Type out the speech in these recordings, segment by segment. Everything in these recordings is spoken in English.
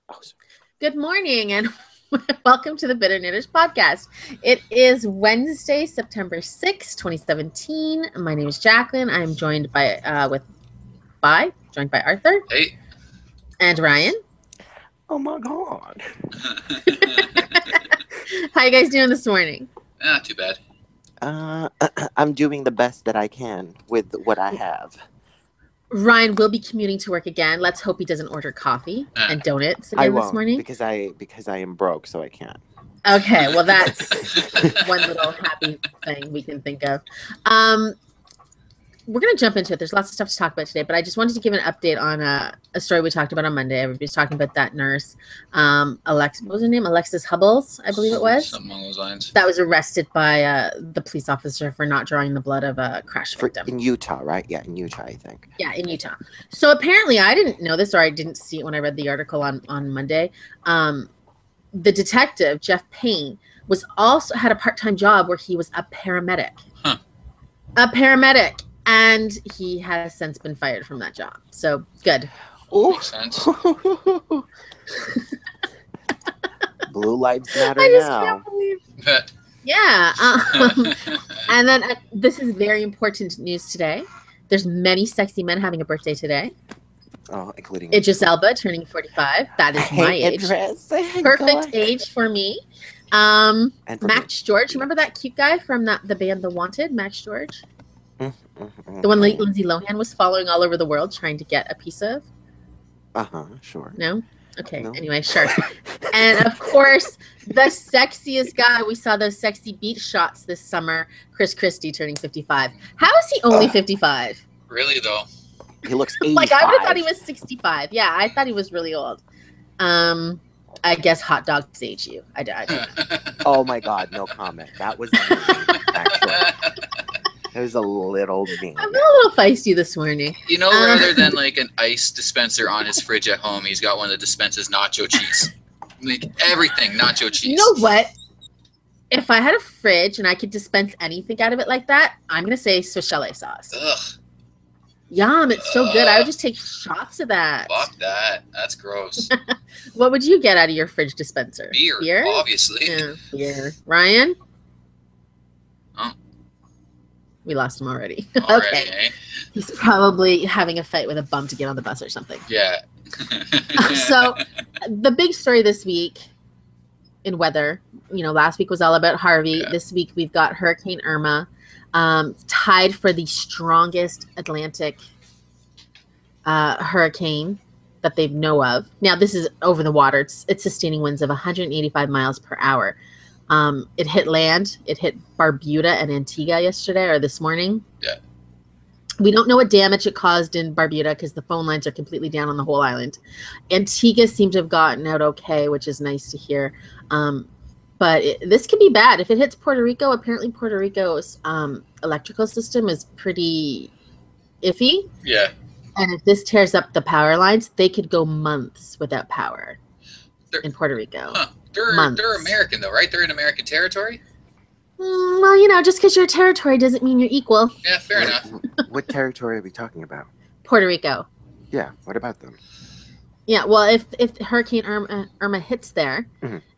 Oh, Good morning and welcome to the Bitter Knitters podcast. It is Wednesday, September 6th, 2017. My name is Jacqueline. I'm joined by Arthur Hey. and Ryan. oh my God. How you guys doing this morning? Not too bad. I'm doing the best that I can with what I have. Ryan will be commuting to work again. Let's hope he doesn't order coffee and donuts I again won't this morning. because I am broke, so I can't. Okay, well that's one little happy thing we can think of. We're going to jump into it. There's lots of stuff to talk about today, but I just wanted to give an update on a story we talked about on Monday. Everybody's talking about that nurse, what was her name? Alexis Hubbles, I believe it was. Something along those lines. That was arrested by the police officer for not drawing the blood of a crash victim. In Utah, right? Yeah, in Utah, I think. Yeah, in Utah. So apparently, I didn't know this, or I didn't see it when I read the article on Monday. The detective, Jeff Payne, had a part-time job where he was a paramedic. Huh. A paramedic. And he has since been fired from that job. So good. Makes sense. Blue lives matter I just now. can't believe. Yeah. And then this is very important news today. There's many sexy men having a birthday today. Oh, including Idris Elba turning 45. That is my age. Perfect age for me. Max George. Remember that cute guy from the band The Wanted? Max George? The one Lindsay Lohan was following all over the world trying to get a piece of? Sure. No? Okay, No. Anyway, sure. And of course, the sexiest guy, we saw those sexy beach shots this summer, Chris Christie turning 55. How is he only 55? Really, though? He looks 85. Like, I would have thought he was 65. Yeah, I thought he was really old. I guess hot dogs age you. I don't know. Oh my God, no comment. That was mean, actually. It was a little mean. I'm a little feisty this morning. You know, rather than like an ice dispenser on his fridge at home, he's got one that dispenses nacho cheese. Like everything, nacho cheese. You know what? If I had a fridge and I could dispense anything out of it like that, I'm going to say Swiss chalet sauce. Ugh. Yum, it's so good. I would just take shots of that. Fuck that. That's gross. What would you get out of your fridge dispenser? Beer, obviously. Yeah, beer. Ryan? Oh. We lost him already. Already, Okay. eh? He's probably having a fight with a bum to get on the bus or something. Yeah. So the big story this week in weather, last week was all about Harvey. Yeah. This week we've got Hurricane Irma, tied for the strongest Atlantic hurricane that they know of. Now, this is over the water. It's sustaining winds of 185 miles per hour. It hit land. It hit Barbuda and Antigua yesterday or this morning. Yeah. We don't know what damage it caused in Barbuda because the phone lines are completely down on the whole island. Antigua seemed to have gotten out okay, which is nice to hear. But this could be bad. If it hits Puerto Rico, apparently Puerto Rico's electrical system is pretty iffy. Yeah. And if this tears up the power lines, they could go months without power in Puerto Rico. Huh. They're American, though, right? They're in American territory? Well, just because you're a territory doesn't mean you're equal. Yeah, fair enough. What territory are we talking about? Puerto Rico. Yeah, what about them? Yeah, well, if Hurricane Irma hits there,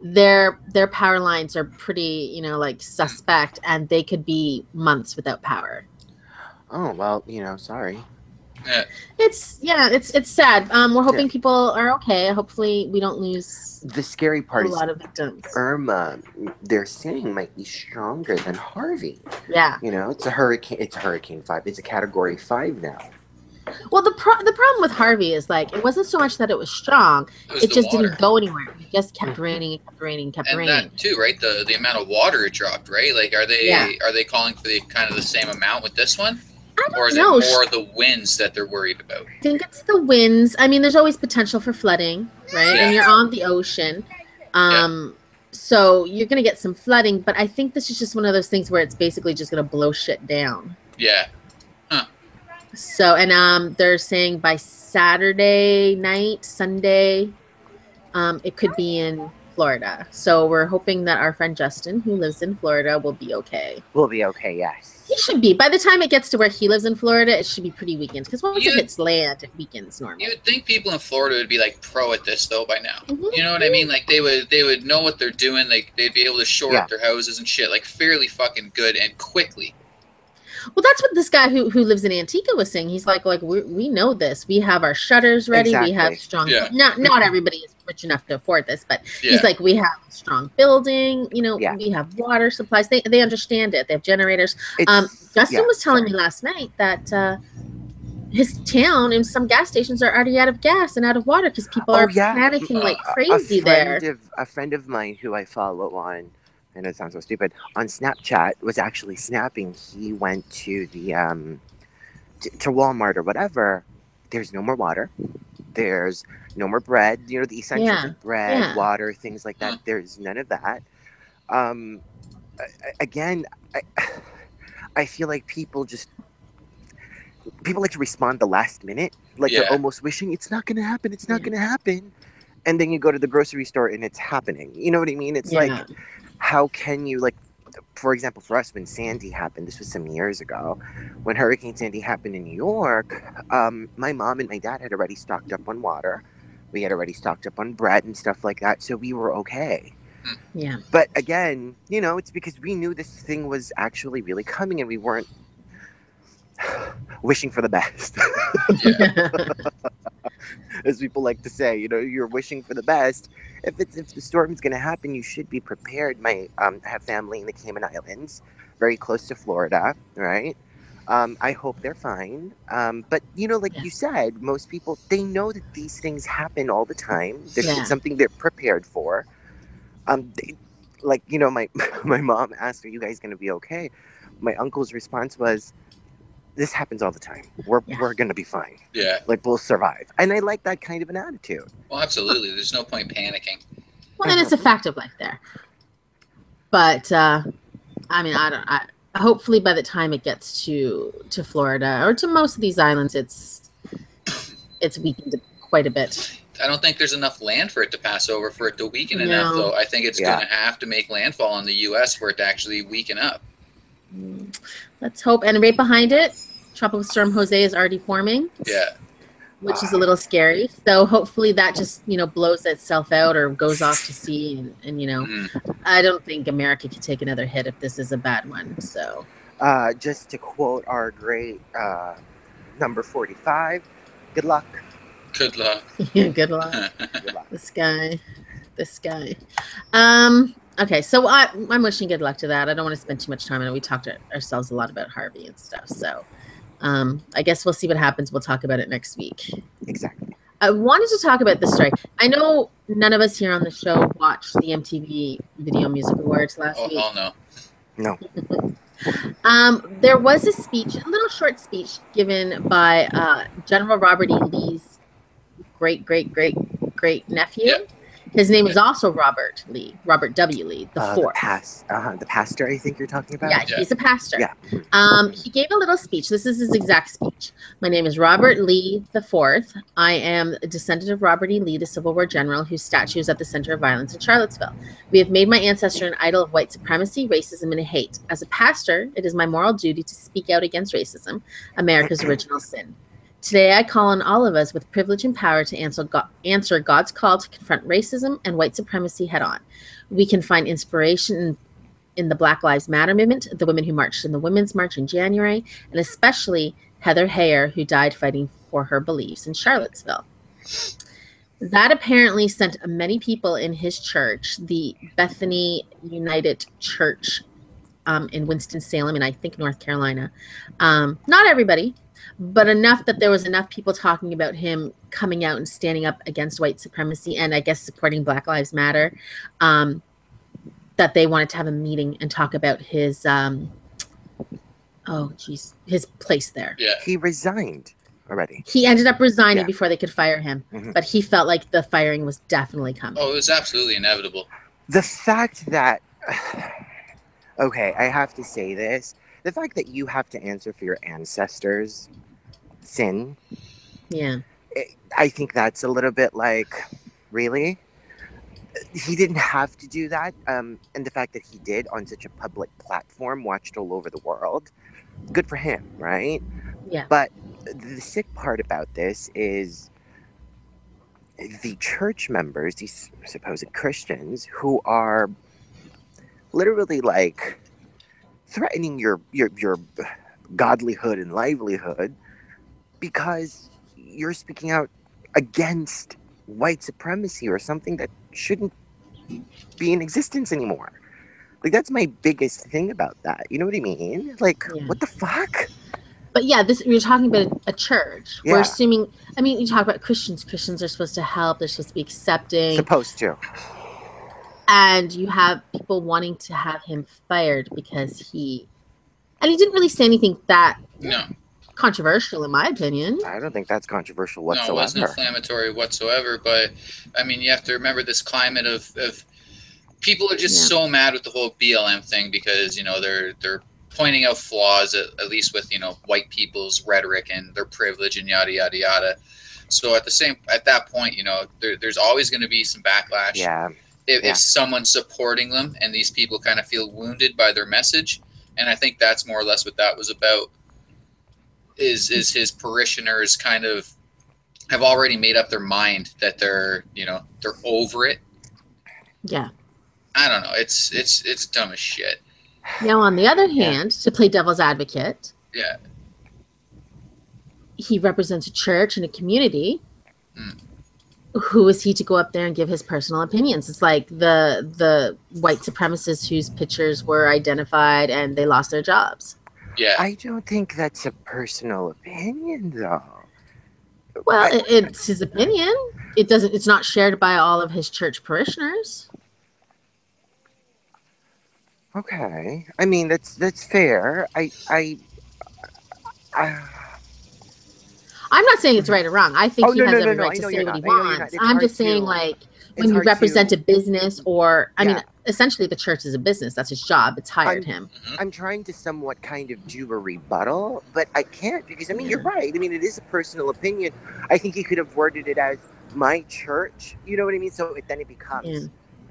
their power lines are pretty, suspect, and they could be months without power. Oh, well, sorry. Yeah. It's sad. We're hoping people are okay. Hopefully we don't lose the scary part a lot of victims. Irma, they're saying, might be stronger than Harvey. Yeah. It's a hurricane. It's a Hurricane 5. It's a Category 5 now. Well, the problem with Harvey is it wasn't so much that it was strong; it just didn't go anywhere. It just kept raining and kept raining and kept raining. And that too, right? The amount of water it dropped, right? Like, are they calling for the kind of the same amount with this one? Or is it more the winds that they're worried about? I think it's the winds. I mean, there's always potential for flooding, right? Yeah. And you're on the ocean. So you're going to get some flooding. But I think this is just one of those things where it's basically just going to blow shit down. Yeah. Huh. So, and they're saying by Saturday night, Sunday, it could be in Florida. So we're hoping that our friend Justin, who lives in Florida, will be okay. We'll be okay, yes. He should be. By the time it gets to where he lives in Florida, it should be pretty weekends. Because once it hits land, it weekends normally. You would think people in Florida would be like pro at this though by now. Mm-hmm. You know what I mean? Like they would know what they're doing. Like they'd be able to shore up their houses and shit like fairly fucking good and quickly. Well, that's what this guy who lives in Antigua was saying. He's like we know this. We have our shutters ready. Exactly. We have strong. Not everybody is rich enough to afford this, but he's like, we have a strong building. You know, we have water supplies. They understand it. They have generators. Justin was telling me last night that his town and some gas stations are already out of gas and out of water because people are panicking like crazy there. A friend of mine who I follow on, I know it sounds so stupid, on Snapchat was actually snapping. He went to the to Walmart or whatever. There's no more water. There's no more bread. You know, the essentials of bread, water, things like that. There's none of that. Again, I feel like people like to respond the last minute. Like they're almost wishing it's not going to happen. It's not going to happen. And then you go to the grocery store and it's happening. You know what I mean? It's like, how can you, like, for example, for us, when Sandy happened, this was some years ago, when Hurricane Sandy happened in New York, my mom and my dad had already stocked up on water. We had already stocked up on bread and stuff like that. So we were okay. Yeah. But again, you know, it's because we knew this thing was actually really coming and we weren't wishing for the best. As people like to say, you know, you're wishing for the best. If the storm is going to happen, you should be prepared. I have family in the Cayman Islands, very close to Florida, right? I hope they're fine. But, you know, like you said, most people, they know that these things happen all the time. There's something they're prepared for. Like, you know, my mom asked, are you guys going to be okay? My uncle's response was, this happens all the time. We're going to be fine. Yeah. Like, we'll survive. And I like that kind of an attitude. Well, absolutely. There's no point panicking. Well, and it's a fact of life there. But, I mean, hopefully by the time it gets to Florida or to most of these islands, it's weakened quite a bit. I don't think there's enough land for it to pass over for it to weaken enough, though. I think it's going to have to make landfall in the U.S. for it to actually weaken up. Let's hope. And right behind it, Tropical Storm Jose is already forming. Yeah. Which is a little scary. So hopefully that just, you know, blows itself out or goes off to sea. And you know, I don't think America could take another hit if this is a bad one. So just to quote our great number 45, good luck. Good luck. Yeah, good luck. Good luck. This guy. Okay, so I'm wishing good luck to that. I don't want to spend too much time on it. We talked to ourselves a lot about Harvey and stuff. So I guess we'll see what happens. We'll talk about it next week. Exactly. I wanted to talk about this story. I know none of us here on the show watched the MTV Video Music Awards last week. Oh, no. No. There was a speech, a little short speech given by General Robert E. Lee's great nephew. Yep. His name is also Robert Lee, Robert W. Lee, the fourth. The pastor, I think you're talking about? Yeah, he's a pastor. Yeah. He gave a little speech. This is his exact speech. My name is Robert Lee the Fourth. I am a descendant of Robert E. Lee, the Civil War general whose statue is at the center of violence in Charlottesville. We have made my ancestor an idol of white supremacy, racism, and hate. As a pastor, it is my moral duty to speak out against racism, America's original sin. Today, I call on all of us with privilege and power to answer God's call to confront racism and white supremacy head on. We can find inspiration in the Black Lives Matter movement, the women who marched in the Women's March in January, and especially Heather Heyer, who died fighting for her beliefs in Charlottesville. That apparently sent many people in his church, the Bethany United Church in Winston-Salem, and I think North Carolina. Not everybody, but enough that there was enough people talking about him coming out and standing up against white supremacy and I guess supporting Black Lives Matter, that they wanted to have a meeting and talk about his, his place there. Yeah. He resigned already. He ended up resigning before they could fire him, but he felt like the firing was definitely coming. Oh, it was absolutely inevitable. The fact that, okay, I have to say this. The fact that you have to answer for your ancestors' sin. Yeah. I think that's a little bit like, really? he didn't have to do that. And the fact that he did on such a public platform, watched all over the world, good for him, right? Yeah. But the sick part about this is the church members, these supposed Christians, who are literally like threatening your godlyhood and livelihood because you're speaking out against white supremacy or something that shouldn't be in existence anymore. Like, that's my biggest thing about that. You know what I mean? Like, what the fuck? But yeah, we're talking about a church. Yeah. We're assuming, I mean, you talk about Christians. Christians are supposed to help. They're supposed to be accepting. Supposed to. And you have people wanting to have him fired because he didn't really say anything that controversial, in my opinion. I don't think that's controversial whatsoever. No, it wasn't inflammatory whatsoever. But I mean, you have to remember this climate of people are just so mad with the whole BLM thing because, you know, they're pointing out flaws, at least with, you know, white people's rhetoric and their privilege and yada yada yada. So at that point, you know, there's always going to be some backlash. Yeah. If someone's supporting them and these people kind of feel wounded by their message. And I think that's more or less what that was about. Is his parishioners kind of have already made up their mind that they're over it. Yeah. I don't know. It's dumb as shit. Now, on the other hand, to play devil's advocate, he represents a church and a community. Who is he to go up there and give his personal opinions? It's like the white supremacists whose pictures were identified and they lost their jobs. Yeah. I don't think that's a personal opinion, though. Well, it's his opinion. It's not shared by all of his church parishioners. Okay. I mean, that's fair. I'm not saying it's right or wrong. I think he has every right to say what he wants. I'm just saying, like, when you represent a business or, I mean, essentially the church is a business. That's his job. It's hired him. I'm trying to somewhat kind of do a rebuttal, but I can't because, I mean, you're right. I mean, it is a personal opinion. I think he could have worded it as my church. You know what I mean? So then it becomes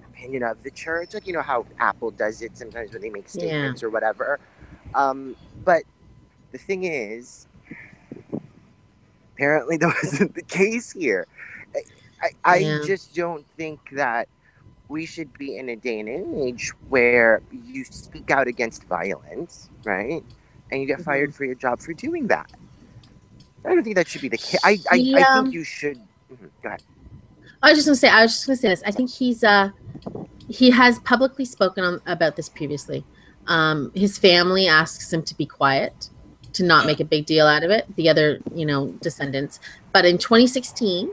opinion of the church. Like, you know how Apple does it sometimes when they make statements or whatever. But the thing is, apparently that wasn't the case here. I just don't think that we should be in a day and age where you speak out against violence, right? And you get fired for your job for doing that. I don't think that should be the case. I think you should. Go ahead. I was just going to say this. I think he has publicly spoken about this previously. His family asks him to be quiet, to not make a big deal out of it, the other, descendants. But in 2016,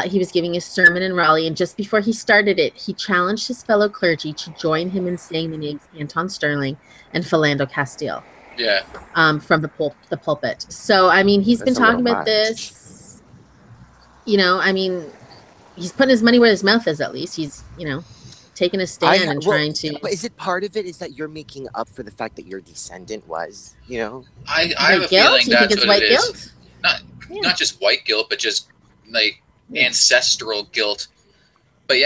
he was giving a sermon in Raleigh, and just before he started it, he challenged his fellow clergy to join him in saying the names Anton Sterling and Philando Castile. Yeah. From the pulpit. So, I mean, he's been talking about this. I mean, he's putting his money where his mouth is, at least. He's, taking a stand and trying to. But is it part of it is that you're making up for the fact that your descendant was, I have a feeling that's what it is. Guilt? Not just white guilt, but just like ancestral guilt. But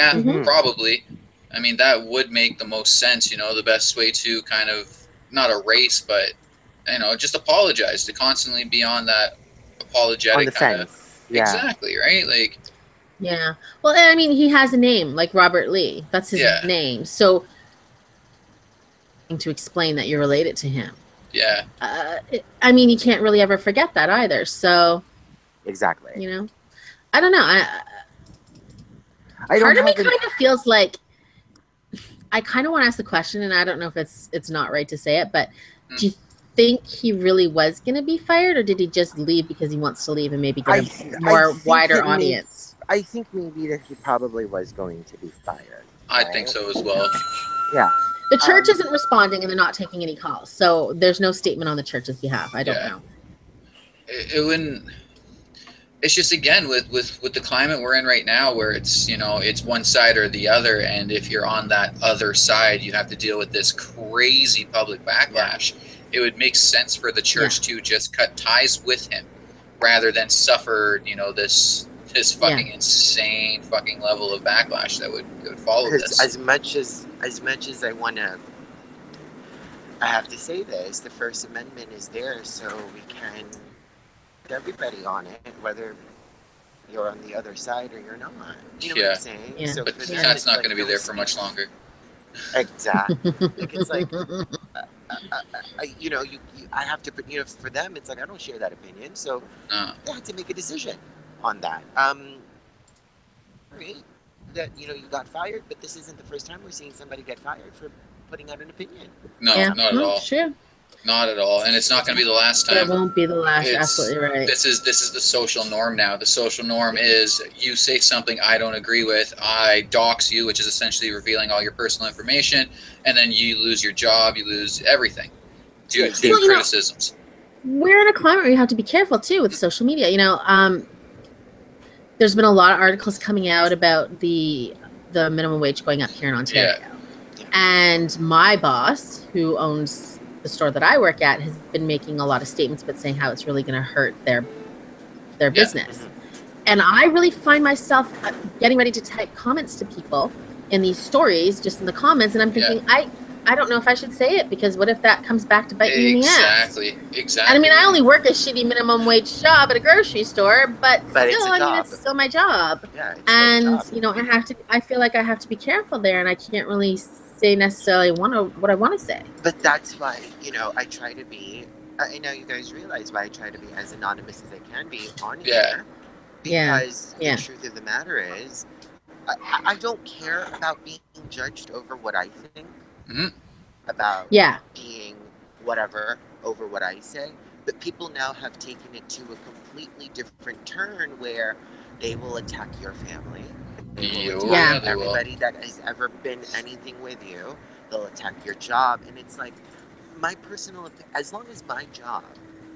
probably. I mean, that would make the most sense. The best way to kind of not erase, but just apologize, to constantly be on that apologetic on the kind of. Yeah. Exactly, right? Like. Yeah. Well, I mean, he has a name like Robert Lee. That's his name. So to explain that you're related to him. Yeah. I mean, you can't really ever forget that either. So. Exactly. I don't know. Part of me kind of feels like I kind of want to ask the question, and I don't know if it's not right to say it, but do you think he really was going to be fired, or did he just leave because he wants to leave and maybe get a more wider audience? I think maybe that he probably was going to be fired. I think so as well. Yeah. The church isn't responding, and they're not taking any calls, so there's no statement on the church's behalf. I don't know. It wouldn't. It's just, again, with the climate we're in right now, where it's it's one side or the other, and if you're on that other side, you have to deal with this crazy public backlash. It would make sense for the church to just cut ties with him, rather than suffer this this fucking insane fucking level of backlash that would follow this. As much as I want to, I have to say this: the First Amendment is there so we can put everybody on it, whether you're on the other side or you're not. You know what I'm saying? Yeah. So But that's not going to be there for much longer. Exactly. Like, it's like, I have to put, for them, it's like, I don't share that opinion. So they had to make a decision on that. Right? That, you got fired, but this isn't the first time we're seeing somebody get fired for putting out an opinion. No, not at all. Sure. Not at all, and it's not going to be the last time. It won't be the last. Absolutely right. This is the social norm now. The social norm is you say something I don't agree with, I dox you, which is essentially revealing all your personal information, and then you lose your job, you lose everything due to criticisms. We're in a climate where you have to be careful too with social media. There's been a lot of articles coming out about the minimum wage going up here in Ontario, and my boss, who owns the store that I work at, has been making a lot of statements but saying how it's really going to hurt their business. And I really find myself getting ready to type comments to people in these stories, just in the comments, and I'm thinking, I don't know if I should say it, because what if that comes back to bite me in the ass? Exactly. And I mean, I only work a shitty minimum wage job at a grocery store, but still, it's still my job. Yeah, and I feel like I have to be careful there, and I can't really say necessarily what I want to say. But that's why, I try to be, I know you guys realize why I try to be as anonymous as I can be on here. Because the truth of the matter is, I don't care about being judged over what I think, about being whatever over what I say. But people now have taken it to a completely different turn where they will attack your family. They will attack everybody that has ever been anything with you. They'll attack your job. And it's like, as long as my job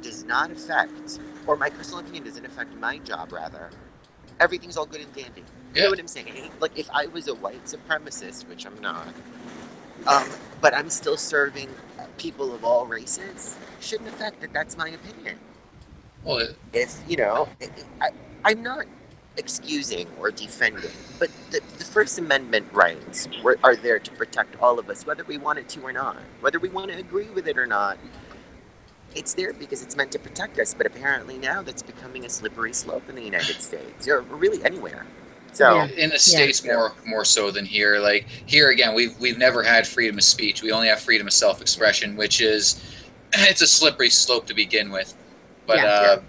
does not affect, or my personal opinion doesn't affect my job, rather, everything's all good and dandy. You know what I'm saying? Like, if I was a white supremacist, which I'm not, but I'm still serving people of all races, shouldn't affect that. That's my opinion. Well, I'm not excusing or defending, but the First Amendment rights are there to protect all of us, whether we want it to or not, whether we want to agree with it or not. It's there because it's meant to protect us, but apparently now that's becoming a slippery slope in the United States, or really anywhere. So in the States more so than here. Like here again, we've never had freedom of speech. We only have freedom of self-expression, which is it's a slippery slope to begin with. But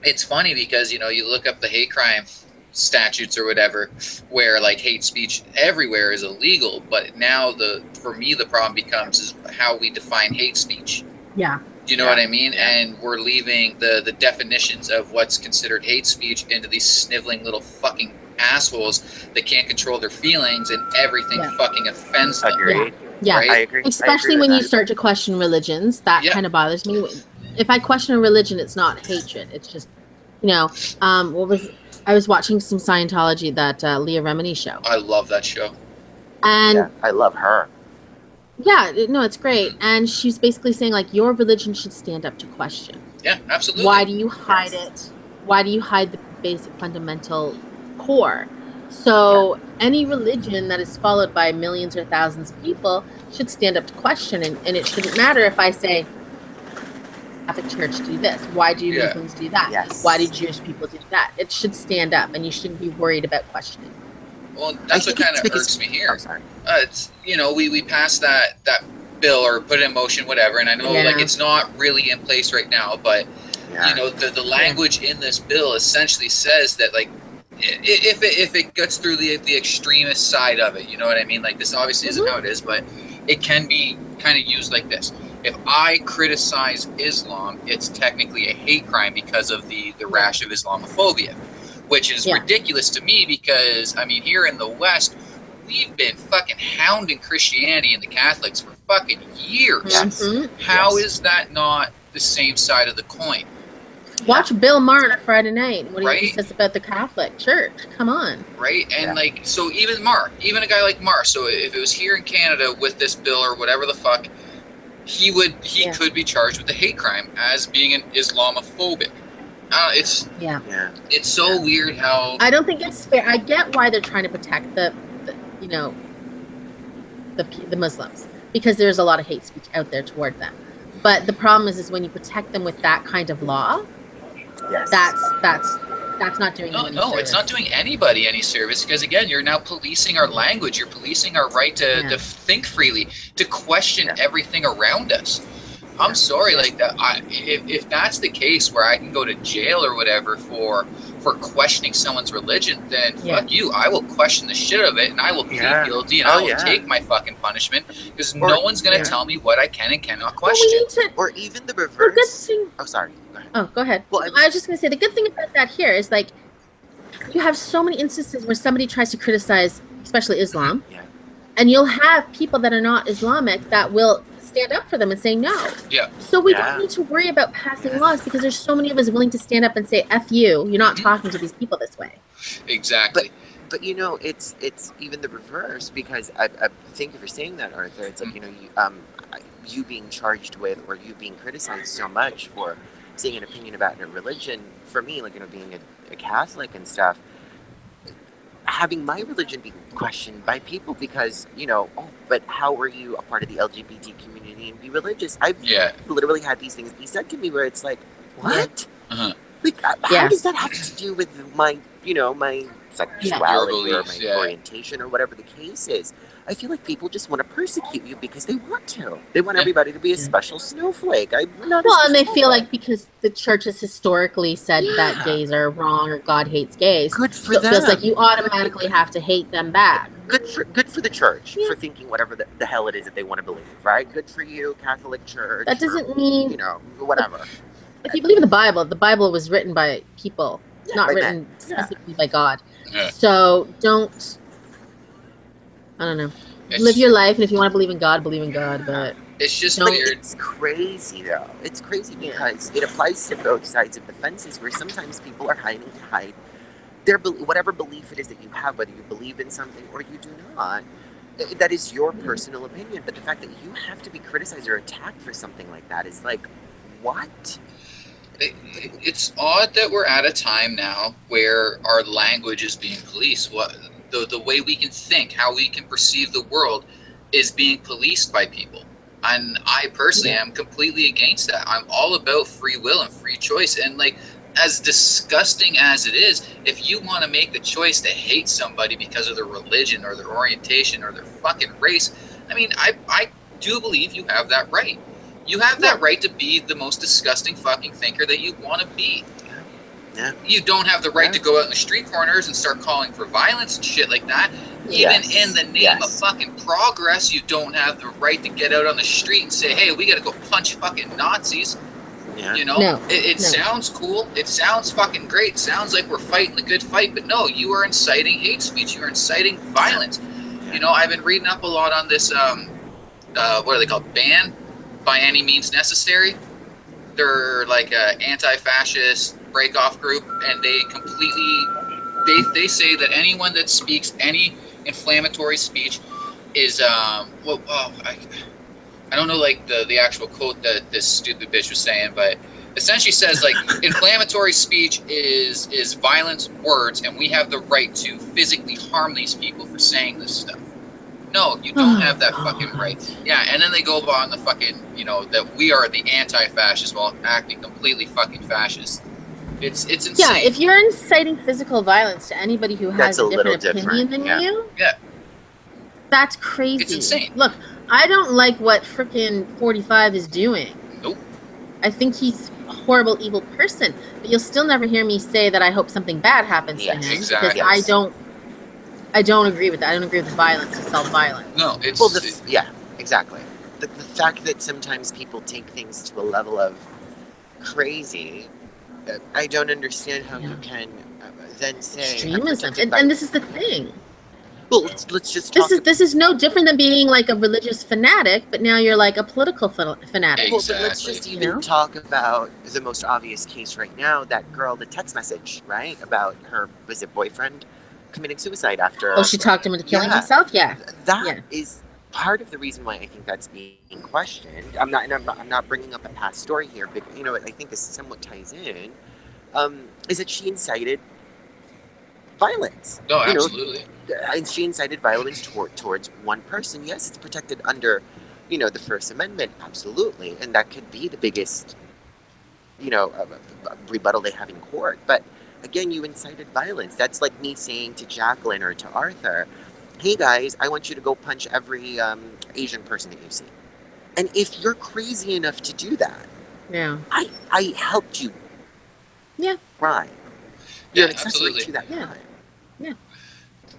it's funny because you look up the hate crime statutes or whatever, where like hate speech everywhere is illegal. But now for me the problem becomes is how we define hate speech. Yeah. Do you know what I mean? And we're leaving the definitions of what's considered hate speech into these sniveling little fucking assholes that can't control their feelings, and everything fucking offends them. Agreed. Yeah, I agree. Especially when you start to question religions. That kind of bothers me. If I question a religion, it's not hatred. It's just, I was watching some Scientology, that Leah Remini show. I love that show. And I love her. Yeah, no, it's great. And she's basically saying, like, your religion should stand up to question. Yeah, absolutely. Why do you hide it? Why do you hide the basic fundamental core? So any religion that is followed by millions or thousands of people should stand up to question. And it shouldn't matter if I say, Catholic Church do this. Why do Muslims do that? Yes. Why do Jewish people do that? It should stand up, and you shouldn't be worried about questioning. Well, that's what kind of irks me here. It's we passed that bill or put it in motion, whatever, and I know like it's not really in place right now, but the language in this bill essentially says that like if it gets through the extremist side of it, you know what I mean? Like this obviously isn't how it is, but it can be kind of used like this. If I criticize Islam, it's technically a hate crime because of the rash of Islamophobia. Which is ridiculous to me because, I mean, here in the West, we've been fucking hounding Christianity and the Catholics for fucking years. Yes. How is that not the same side of the coin? Watch Bill Maher on Friday night. What he says about the Catholic Church. Come on. Right? And like, so even a guy like Maher, so if it was here in Canada with this bill or whatever the fuck, he could be charged with a hate crime as being an Islamophobic. It's Yeah. it's so weird how I don't think it's fair. I get why they're trying to protect the you know, the Muslims, because there's a lot of hate speech out there toward them. But the problem is when you protect them with that kind of law, Yes. that's not doing them any no, service. it's not doing anybody any service, because again, you're now policing our language. You're policing our right to think freely, to question everything around us. I'm sorry, like that. If that's the case, where I can go to jail or whatever for questioning someone's religion, then fuck you. I will question the shit out of it, and I will plead guilty, and I will take my fucking punishment, because no one's gonna tell me what I can and cannot question. Well, or even the reverse. Oh, sorry. Go ahead. Oh, go ahead. Well, I was just gonna say, the good thing about that here is, like, you have so many instances where somebody tries to criticize, especially Islam, and you'll have people that are not Islamic that will stand up for them and say no. Yeah. So we don't need to worry about passing laws, because there's so many of us willing to stand up and say, F you, you're not talking to these people this way. Exactly. But you know, it's even the reverse, because I thank you for saying that, Arthur. It's like, you know, you being charged with, or you being criticized so much for saying an opinion about a religion, for me, like, you know, being a Catholic and stuff, having my religion be questioned by people because, you know, oh, but how are you a part of the LGBT community and be religious? I've literally had these things be said to me where it's like, what? Like, how does that have to do with my, you know, my sexuality or my orientation or whatever the case is? I feel like people just want to persecute you because they want to. They want everybody to be a special snowflake. And they feel like because the church has historically said that gays are wrong or God hates gays, good for them. It feels like you automatically have to hate them back. Good for the church for thinking whatever the hell it is that they want to believe, right? Good for you, Catholic Church. That doesn't mean, you know, whatever. If you believe in the Bible was written by people, not written specifically by God. So don't, I don't know. Live your life, and if you want to believe in God, but it's just weird. It's crazy, though. It's crazy because it applies to both sides of the fences, where sometimes people are hiding to hide their whatever belief it is that you have, whether you believe in something or you do not. That is your personal opinion, but the fact that you have to be criticized or attacked for something like that is like, what? It's odd that we're at a time now where our language is being policed. The way we can think, how we can perceive the world, is being policed by people. And I personally am completely against that. I'm all about free will and free choice. And like, as disgusting as it is, if you want to make the choice to hate somebody because of their religion or their orientation or their fucking race, I mean, I do believe you have that right. You have that right to be the most disgusting fucking thinker that you want to be. You don't have the right to go out in the street corners and start calling for violence and shit like that. Even in the name of fucking progress, you don't have the right to get out on the street and say, hey, we gotta go punch fucking Nazis. You know? It sounds cool. It sounds fucking great. It sounds like we're fighting the good fight. But no, you are inciting hate speech. You are inciting violence. You know, I've been reading up a lot on this, what are they called? Ban by any means necessary. They're like a anti-fascist break-off group, and they completely say that anyone that speaks any inflammatory speech is I don't know like the actual quote that this stupid bitch was saying, but essentially says like inflammatory speech is violent words, and we have the right to physically harm these people for saying this stuff. No, you don't have that fucking right. Yeah, and then they go on the fucking, you know, that we are the anti-fascists while acting completely fucking fascist. It's insane. Yeah, if you're inciting physical violence to anybody who has a different opinion than you, that's crazy. It's insane. Look, I don't like what frickin' 45 is doing. Nope. I think he's a horrible, evil person. But you'll still never hear me say that I hope something bad happens to him. Exactly. Because I don't agree with that. I don't agree with violence and self-violence. No, it's... Well, exactly. The fact that sometimes people take things to a level of crazy, I don't understand how you can then say... Extremism. And this is the thing. Well, let's just talk... This is no different than being like a religious fanatic, but now you're like a political fanatic. Exactly. Well, but let's just even talk about the most obvious case right now, that girl, the text message, right? About her, was it boyfriend? Committing suicide after... Oh, she talked him into killing himself? Yeah. That is part of the reason why I think that's being questioned. I'm not bringing up a past story here, but, you know, I think this somewhat ties in. is that she incited violence. No, absolutely. And she incited violence towards one person. Yes, it's protected under, the First Amendment, absolutely, and that could be the biggest, rebuttal they have in court. But again, you incited violence. That's like me saying to Jacqueline or to Arthur, "Hey guys, I want you to go punch every Asian person that you see." And if you're crazy enough to do that, yeah, I helped you. Yeah. Crime. You're an accessory to that crime. Yeah.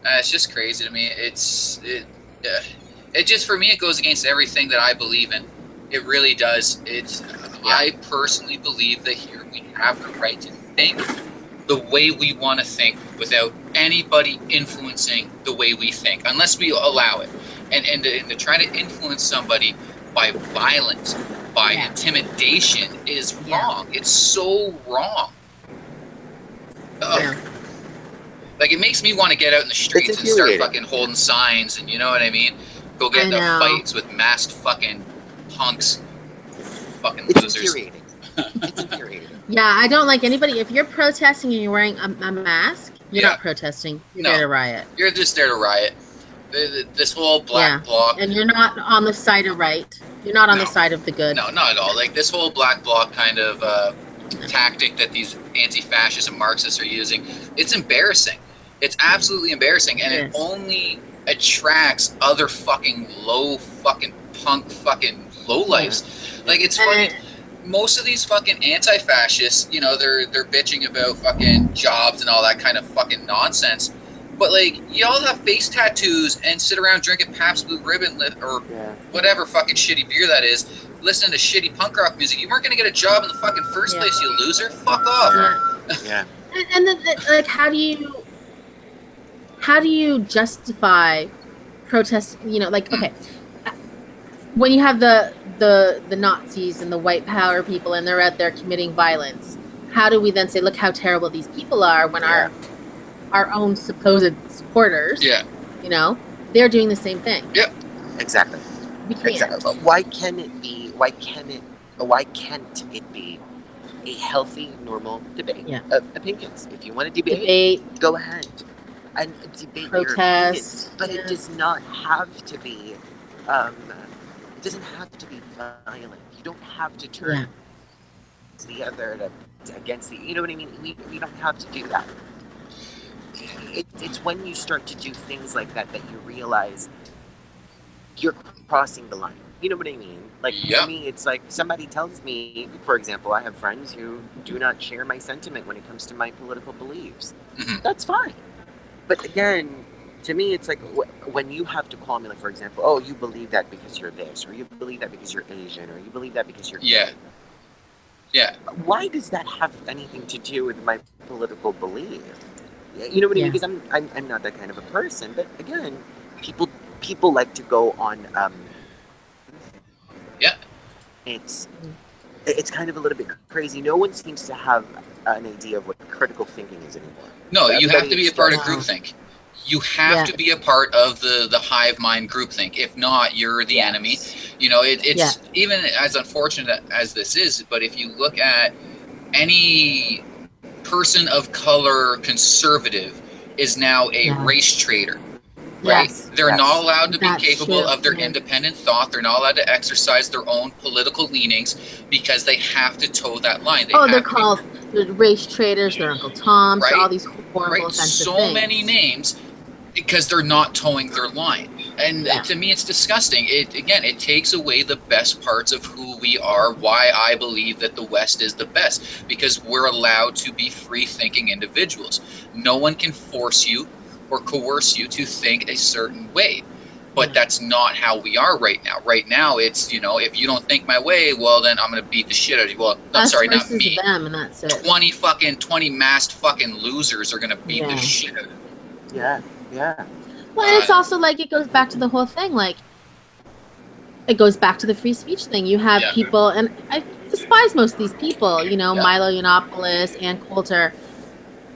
It's just crazy to me. It just, for me, it goes against everything that I believe in. It really does. I personally believe that here we have the right to think the way we want to think without anybody influencing the way we think, unless we allow it. And to try to influence somebody by violence, by intimidation is wrong. It's so wrong. Like, it makes me want to get out in the streets and start fucking holding signs, and you know what I mean? Go get into fights with masked fucking punks. Fucking losers. Infuriating. It's infuriating. Yeah, I don't like anybody. If you're protesting and you're wearing a mask, you're not protesting. You're there to riot. You're just there to riot. This whole black bloc. And you're not on the side of right. You're not on the side of the good. No, not at all. Like, this whole black bloc kind of tactic that these anti-fascists and Marxists are using, it's embarrassing. It's absolutely embarrassing, and it only attracts other fucking low fucking punk fucking lowlifes. Like, it's funny. Most of these fucking anti-fascists, they're bitching about fucking jobs and all that kind of fucking nonsense. But, like, y'all have face tattoos and sit around drinking Pabst Blue Ribbon or whatever fucking shitty beer that is, listening to shitty punk rock music. You weren't going to get a job in the fucking first place, you loser. Fuck off. Yeah. And then, like, how do you justify protest? Okay, when you have the Nazis and the white power people and they're out there committing violence, how do we then say, look how terrible these people are, when our own supposed supporters, they're doing the same thing? Yep. Exactly. We can't. Exactly. Why can't it be a healthy, normal debate of opinions? If you want to debate, go ahead. And debate protest, but it does not have to be. It doesn't have to be violent. You don't have to turn the other against the. You know what I mean? We don't have to do that. It's when you start to do things like that you realize you're crossing the line. You know what I mean? Like, for me, it's like somebody tells me, for example, I have friends who do not share my sentiment when it comes to my political beliefs. Mm-hmm. That's fine. But again, to me, it's like when you have to call me, like, for example, oh, you believe that because you're this, or you believe that because you're Asian, or you believe that because you're gay. Yeah. Why does that have anything to do with my political belief? You know what I mean? Because I'm not that kind of a person. But again, people like to go on. It's kind of a little bit crazy. No one seems to have an idea of what critical thinking is anymore. No, you have to be a part of groupthink. You have to be a part of the hive mind groupthink. If not, you're the enemy. It's even as unfortunate as this is, but if you look at any person of color conservative is now a race traitor. Right? They're not allowed to be capable of their independent thought. They're not allowed to exercise their own political leanings because they have to toe that line. They're called race traitors, they're Uncle Toms, all these horrible offensive things. So many names because they're not towing their line. And to me, it's disgusting. It takes away the best parts of who we are, why I believe that the West is the best, because we're allowed to be free-thinking individuals. No one can force you or coerce you to think a certain way. But that's not how we are right now. Right now, it's, if you don't think my way, well, then I'm going to beat the shit out of you. Well, I'm sorry, not me. Them, and that's it. 20 masked fucking losers are going to beat the shit out of you. Yeah. Well, and it's also like, it goes back to the whole thing. Like, it goes back to the free speech thing. You have people, and I despise most of these people, Milo Yiannopoulos, Ann Coulter.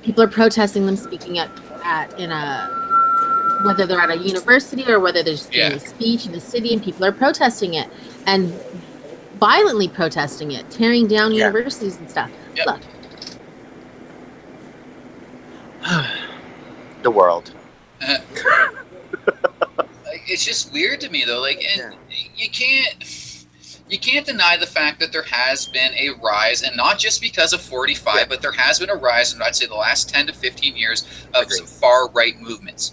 People are protesting them speaking whether they're at a university or whether they're just doing a speech in the city, and people are protesting it and violently protesting it, tearing down universities and stuff. Look, The world. Like, it's just weird to me though. Like, and you can't deny the fact that there has been a rise, and not just because of 45, but there has been a rise in, I'd say, the last 10 to 15 years of some far-right movements.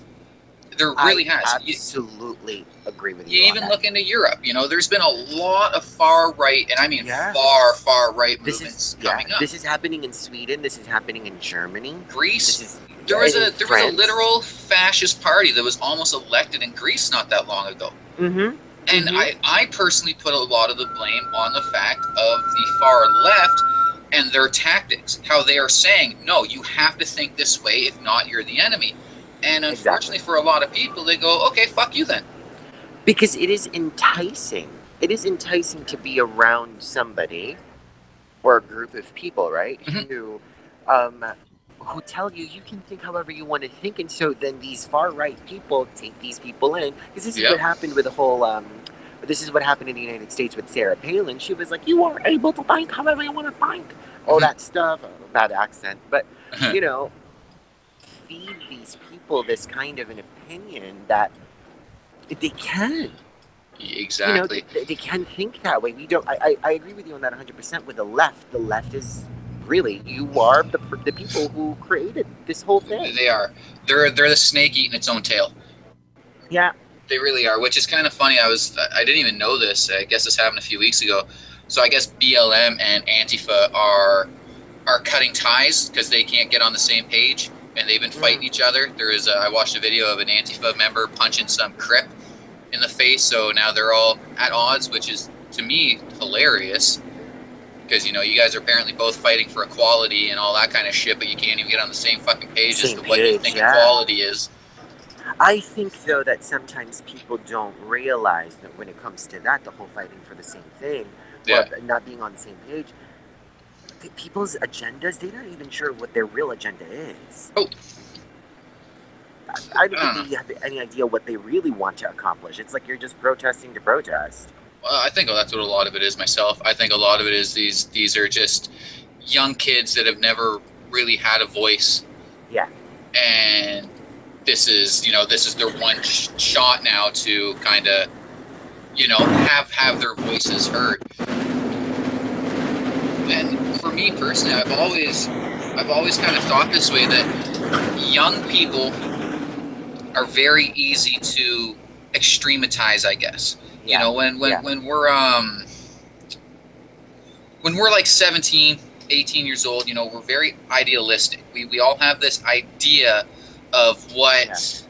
There really has. Absolutely agree with you. You even look into Europe. There's been a lot of far-right, and I mean far-right movements coming up. This is happening in Sweden. This is happening in Germany. Greece. There was a literal fascist party that was almost elected in Greece not that long ago. Mm-hmm. And I personally put a lot of the blame on the fact of the far left and their tactics. How they are saying, no, you have to think this way, if not, you're the enemy. And unfortunately for a lot of people, they go, okay, fuck you then. Because it is enticing. It is enticing to be around somebody or a group of people, right? Who tell you can think however you want to think. And so then these far-right people take these people in. Because this is what happened with the whole... this is what happened in the United States with Sarah Palin. She was like, you are able to think however you want to think. All that stuff. Bad accent. But, feed these people this kind of an opinion that they can. Exactly. They can think that way. We don't. I agree with you on that 100% with the left. The left is really, you are the people who created this whole thing. They are. They're the snake eating its own tail. Yeah. They really are, which is kind of funny. I didn't even know this. I guess this happened a few weeks ago. So I guess BLM and Antifa are cutting ties because they can't get on the same page, and they've been fighting each other. I watched a video of an Antifa member punching some Crip in the face, so now they're all at odds, which is, to me, hilarious. Because, you guys are apparently both fighting for equality and all that kind of shit, but you can't even get on the same fucking page as to what you think equality is. I think, though, that sometimes people don't realize that when it comes to that, the whole fighting for the same thing, or not being on the same page, people's agendas, they're not even sure what their real agenda is. Oh. I don't think they have any idea what they really want to accomplish. It's like you're just protesting to protest. Well, I think that's what a lot of it is myself. I think a lot of it is these are just young kids that have never really had a voice. Yeah. And this is their one shot now to kind of, have their voices heard. And for me personally, I've always kind of thought this way, that young people are very easy to extrematize, I guess. Yeah. When we're like 17, 18 years old, we're very idealistic. We all have this idea of what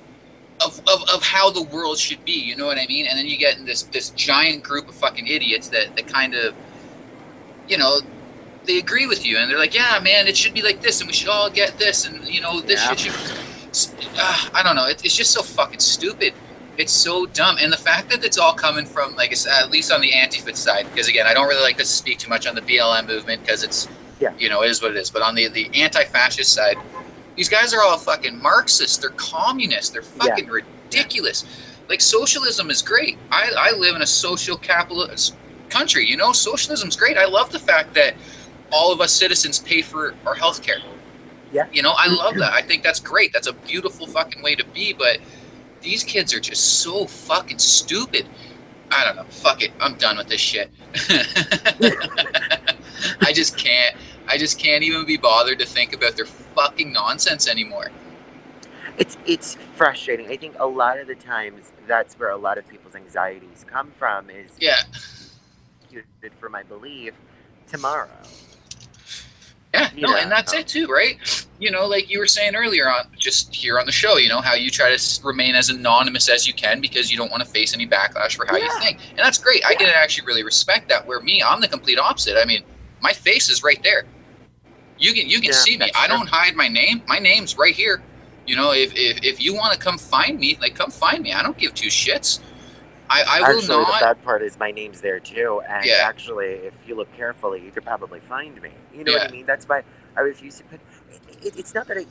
of how the world should be, you know what I mean? And then you get in this giant group of fucking idiots that kind of, they agree with you, and they're like, yeah, man, it should be like this, and we should all get this, and this shit should. I don't know. It's just so fucking stupid. It's so dumb, and the fact that it's all coming from, like I said, at least on the Antifa side, because again, I don't really like to speak too much on the BLM movement because it's, it is what it is. But on the anti-fascist side, these guys are all fucking Marxists. They're communists. They're fucking ridiculous. Like, socialism is great. I live in a social capitalist country. Socialism's great. I love the fact that all of us citizens pay for our health care. Yeah. I love that. I think that's great. That's a beautiful fucking way to be, but these kids are just so fucking stupid. I don't know. Fuck it. I'm done with this shit. I just can't even be bothered to think about their fucking nonsense anymore. It's frustrating. I think a lot of the times that's where a lot of people's anxieties come from, is for my belief tomorrow. Yeah, and that's it too, right? Like you were saying earlier on, just here on the show, how you try to remain as anonymous as you can because you don't want to face any backlash for how you think. And that's great. I can actually really respect that, where I'm the complete opposite. I mean, my face is right there. You can see me. I don't hide my name. My name's right here. If you want to come find me, like, come find me. I don't give two shits. I will actually, not. The bad part is my name's there too, and actually, if you look carefully, you could probably find me. You know what I mean? That's why I refuse to put. It's not that I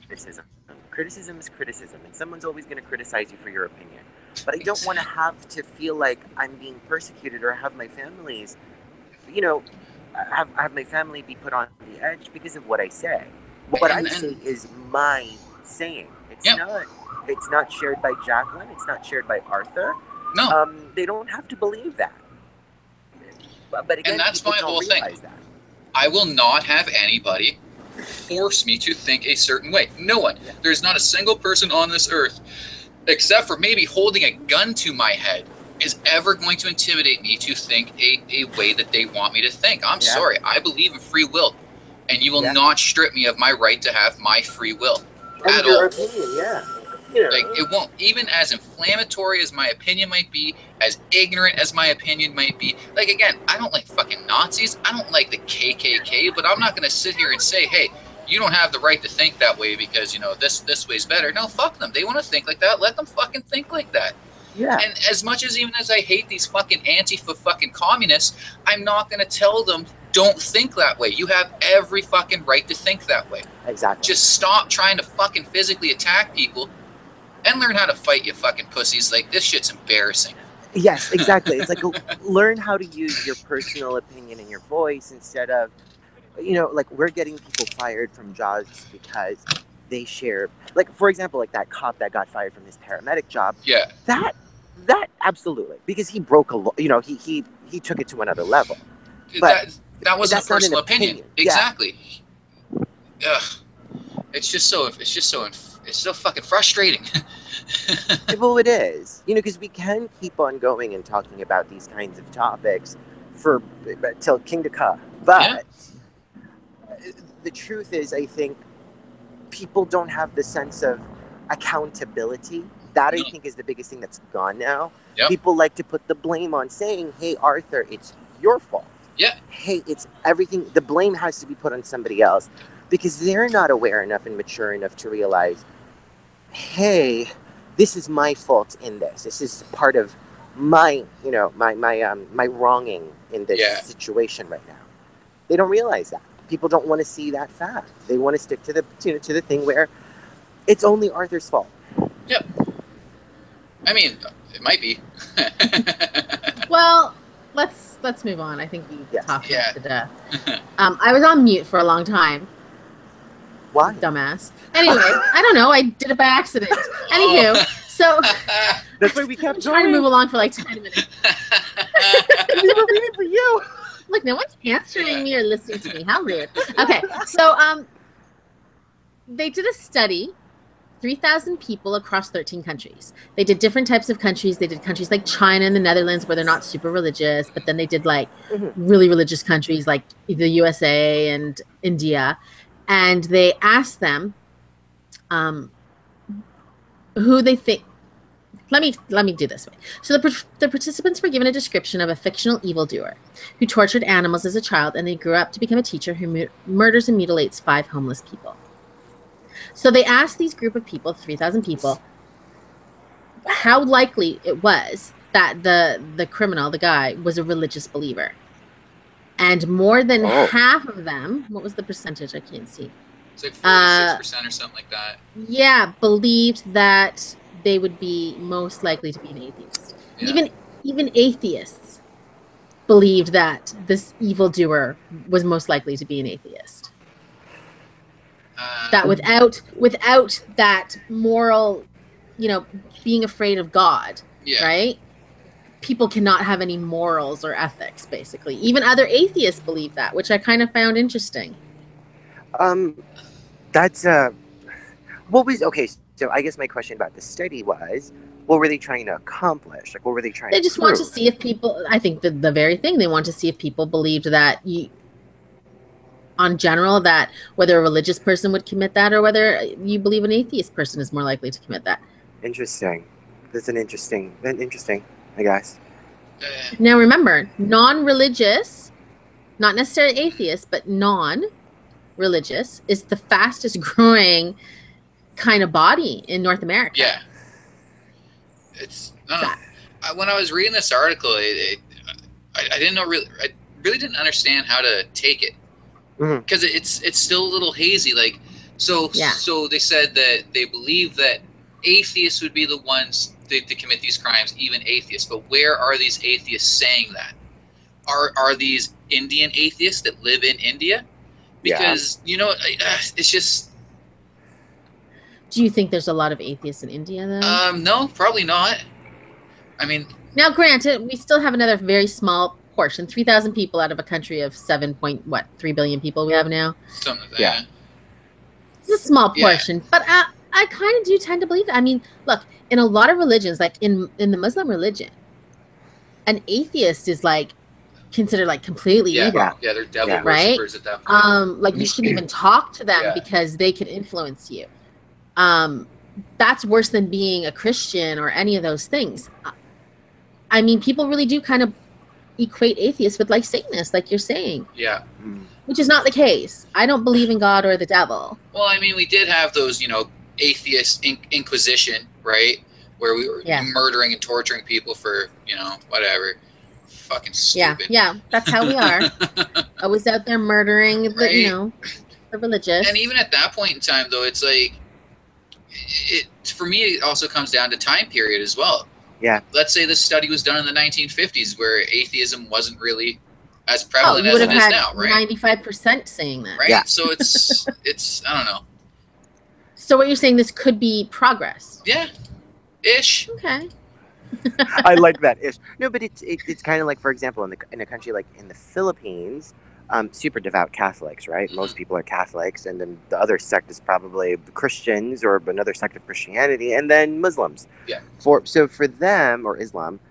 criticism. Criticism is criticism, and someone's always going to criticize you for your opinion. But I don't want to have to feel like I'm being persecuted, or have my families, have my family be put on the edge because of what I say. What I say is my saying. It's not shared by Jacqueline. It's not shared by Arthur. No. They don't have to believe that. But again, and that's my whole thing. That. I will not have anybody force me to think a certain way. No one. Yeah. There's not a single person on this earth, except for maybe holding a gun to my head, is ever going to intimidate me to think a way that they want me to think. I'm sorry. I believe in free will. And you will not strip me of my right to have my free will. And at your all. Opinion, Like, it won't. Even as inflammatory as my opinion might be, as ignorant as my opinion might be. Like, again, I don't like fucking Nazis. I don't like the KKK. But I'm not going to sit here and say, hey, you don't have the right to think that way because, this way's better. No, fuck them. They want to think like that. Let them fucking think like that. Yeah. And as much as even as I hate these fucking Antifa fucking communists, I'm not going to tell them, don't think that way. You have every fucking right to think that way. Exactly. Just stop trying to fucking physically attack people and learn how to fight, you fucking pussies. Like, this shit's embarrassing. Yes, exactly. It's like learn how to use your personal opinion and your voice instead of, like we're getting people fired from jobs because they share, like, for example, like that cop that got fired from his paramedic job. Yeah. That absolutely, because he broke a law, he took it to another level. But that wasn't a personal opinion. Exactly. Yeah. Ugh. It's so fucking frustrating. Well, it is, because we can keep on going and talking about these kinds of topics till King to Ka. But the truth is, I think people don't have the sense of accountability. That I think is the biggest thing that's gone now. Yep. People like to put the blame on saying, hey, Arthur, it's your fault. Yeah. Hey, it's everything. The blame has to be put on somebody else because they're not aware enough and mature enough to realize, hey, this is my fault in this. This is part of my, my wronging in this situation right now. They don't realize that. People don't want to see that fact. They want to stick to the thing where it's only Arthur's fault. Yep. I mean, it might be. Well, let's move on. I think we talked about to death. I was on mute for a long time. Why? Dumbass. Anyway, I don't know. I did it by accident. Anywho, so that's why we kept trying to move along for like 10 minutes. We were waiting for you. Look, no one's answering me or listening to me. How rude. Okay, so they did a study. 3,000 people across 13 countries. They did different types of countries. They did countries like China and the Netherlands where they're not super religious, but then they did like really religious countries like the USA and India. And they asked them who they think. Let me do this way. So the participants were given a description of a fictional evildoer who tortured animals as a child, and they grew up to become a teacher who murders and mutilates 5 homeless people. So they asked these group of people, 3,000 people, how likely it was that the criminal, the guy, was a religious believer. And more than half of them, what was the percentage? I can't see. It's like 46% or something like that. Yeah, believed that they would be most likely to be an atheist. Yeah. Even atheists believed that this evildoer was most likely to be an atheist. That without that moral, being afraid of God, right? People cannot have any morals or ethics, basically. Even other atheists believe that, which I kind of found interesting. That's what was okay. So I guess my question about the study was, what were they trying to accomplish? Like, what were they trying? They just want to see if people. I think the very thing they want to see if people believed that on general, that whether a religious person would commit that or whether you believe an atheist person is more likely to commit that. Interesting. That's interesting, I guess. Now remember, non-religious, not necessarily atheist, but non-religious is the fastest growing kind of body in North America. Yeah. It's when I was reading this article, I didn't know I really didn't understand how to take it. Because it's still a little hazy. Like, so they said that they believe that atheists would be the ones to commit these crimes, even atheists. But where are these atheists saying that? Are these Indian atheists that live in India? Because it's just Do you think there's a lot of atheists in India, though? No, probably not. I mean, now, granted, we still have another very small portion, 3,000 people out of a country of 3 billion people we have now. something like Yeah. that. It's a small portion, but I kind of do tend to believe that. I mean, look, in a lot of religions, like in the Muslim religion, an atheist is like considered like completely evil. Yeah, they're devil right? worshippers at that point. Like you shouldn't even talk to them because they can influence you. That's worse than being a Christian or any of those things. I mean, people really do kind of equate atheists with like Satanists, like you're saying. Yeah. Which is not the case. I don't believe in God or the devil. Well, I mean, we did have those, you know, atheist inquisition, right? Where we were murdering and torturing people for, you know, whatever. Fucking stupid. Yeah, that's how we are. Always out there murdering the, you know, the religious. And even at that point in time, though, it's like, for me, it also comes down to time period as well. Yeah. Let's say this study was done in the 1950s, where atheism wasn't really as prevalent as it is now, right? 95% saying that, right? Yeah. So it's I don't know. So what you're saying, this could be progress? Yeah, ish. Okay. I like that ish. No, but it's kind of like, for example, in a country like in the Philippines, super devout Catholics, right? Most people are Catholics, and then the other sect is probably Christians or another sect of Christianity, and then Muslims. Yeah. So for them, or Islam,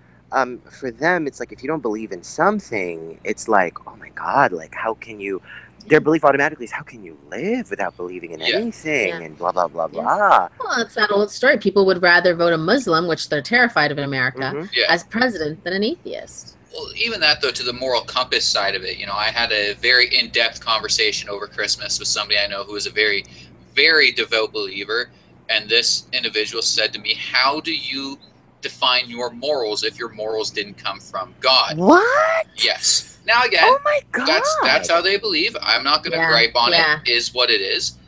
for them, it's like if you don't believe in something, it's like, oh my God, like how can you? Their belief automatically is, how can you live without believing in anything, and blah blah blah blah. Well, it's that old story. People would rather vote a Muslim, which they're terrified of in America, as president than an atheist. Well, even that, though, to the moral compass side of it, you know, I had a very in-depth conversation over Christmas with somebody I know who is a very, very devout believer, and this individual said to me, how do you define your morals if your morals didn't come from God? What? Yes. Now, again, oh my God. That's how they believe. I'm not going to gripe on it. Is what it is.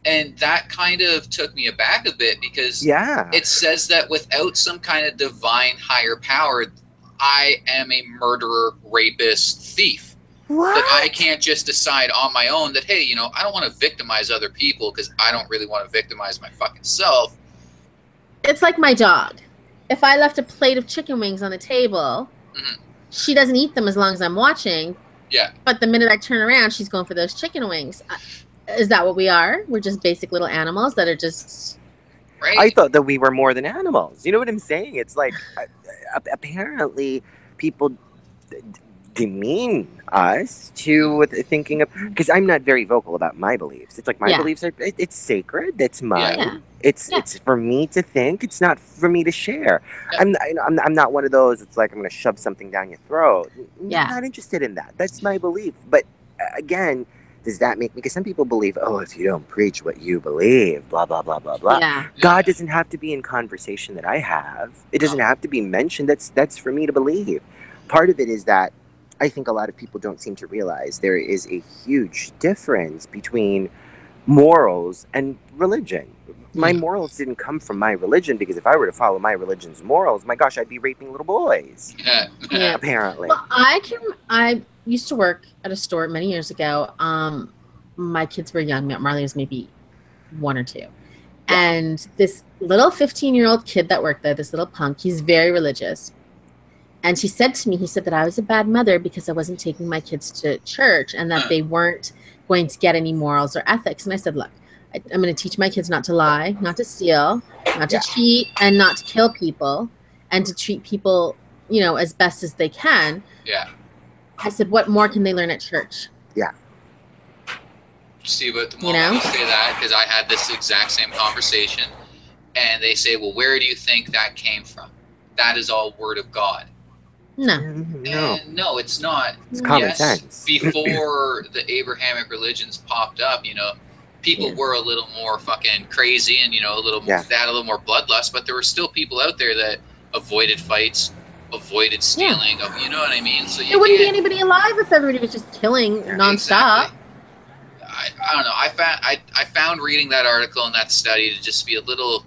And that kind of took me aback a bit, because it says that without some kind of divine higher power, I am a murderer, rapist, thief. What? That I can't just decide on my own that, hey, you know, I don't want to victimize other people because I don't really want to victimize my fucking self. It's like my dog. If I left a plate of chicken wings on the table, she doesn't eat them as long as I'm watching. Yeah. But the minute I turn around, she's going for those chicken wings. Is that what we are? We're just basic little animals that are just... Right. I thought that we were more than animals. You know what I'm saying? It's like, apparently people demean us to thinking of, because I'm not very vocal about my beliefs. It's like my beliefs are, it's sacred. That's mine. Yeah. It's for me to think. It's not for me to share. I'm not one of those. It's like I'm going to shove something down your throat. I'm not interested in that. That's my belief. But again, does that make me? Because some people believe, oh, if you don't preach what you believe, blah blah blah blah blah. Yeah. God doesn't have to be in conversation that I have. It doesn't have to be mentioned. That's for me to believe. Part of it is that I think a lot of people don't seem to realize there is a huge difference between morals and religion. My morals didn't come from my religion, because if I were to follow my religion's morals, my gosh, I'd be raping little boys. Apparently. Well, I used to work at a store many years ago. My kids were young. Marley was maybe 1 or 2. And this little 15-year-old kid that worked there, this little punk, he's very religious. And he said to me, he said that I was a bad mother because I wasn't taking my kids to church and that they weren't going to get any morals or ethics. And I said, look, I'm going to teach my kids not to lie, not to steal, not to cheat, and not to kill people, and to treat people, you know, as best as they can. Yeah. I said, what more can they learn at church? Yeah. See, but the moment you say that, because I had this exact same conversation, and they say, well, where do you think that came from? That is all word of God. No. And no, it's not. It's common sense. Before the Abrahamic religions popped up, you know, people were a little more fucking crazy and, you know, a little more, they had a little more bloodlust, but there were still people out there that avoided fights, avoided stealing, you know what I mean? So there wouldn't be anybody alive if everybody was just killing nonstop. Exactly. I don't know. I found reading that article and that study to just be a little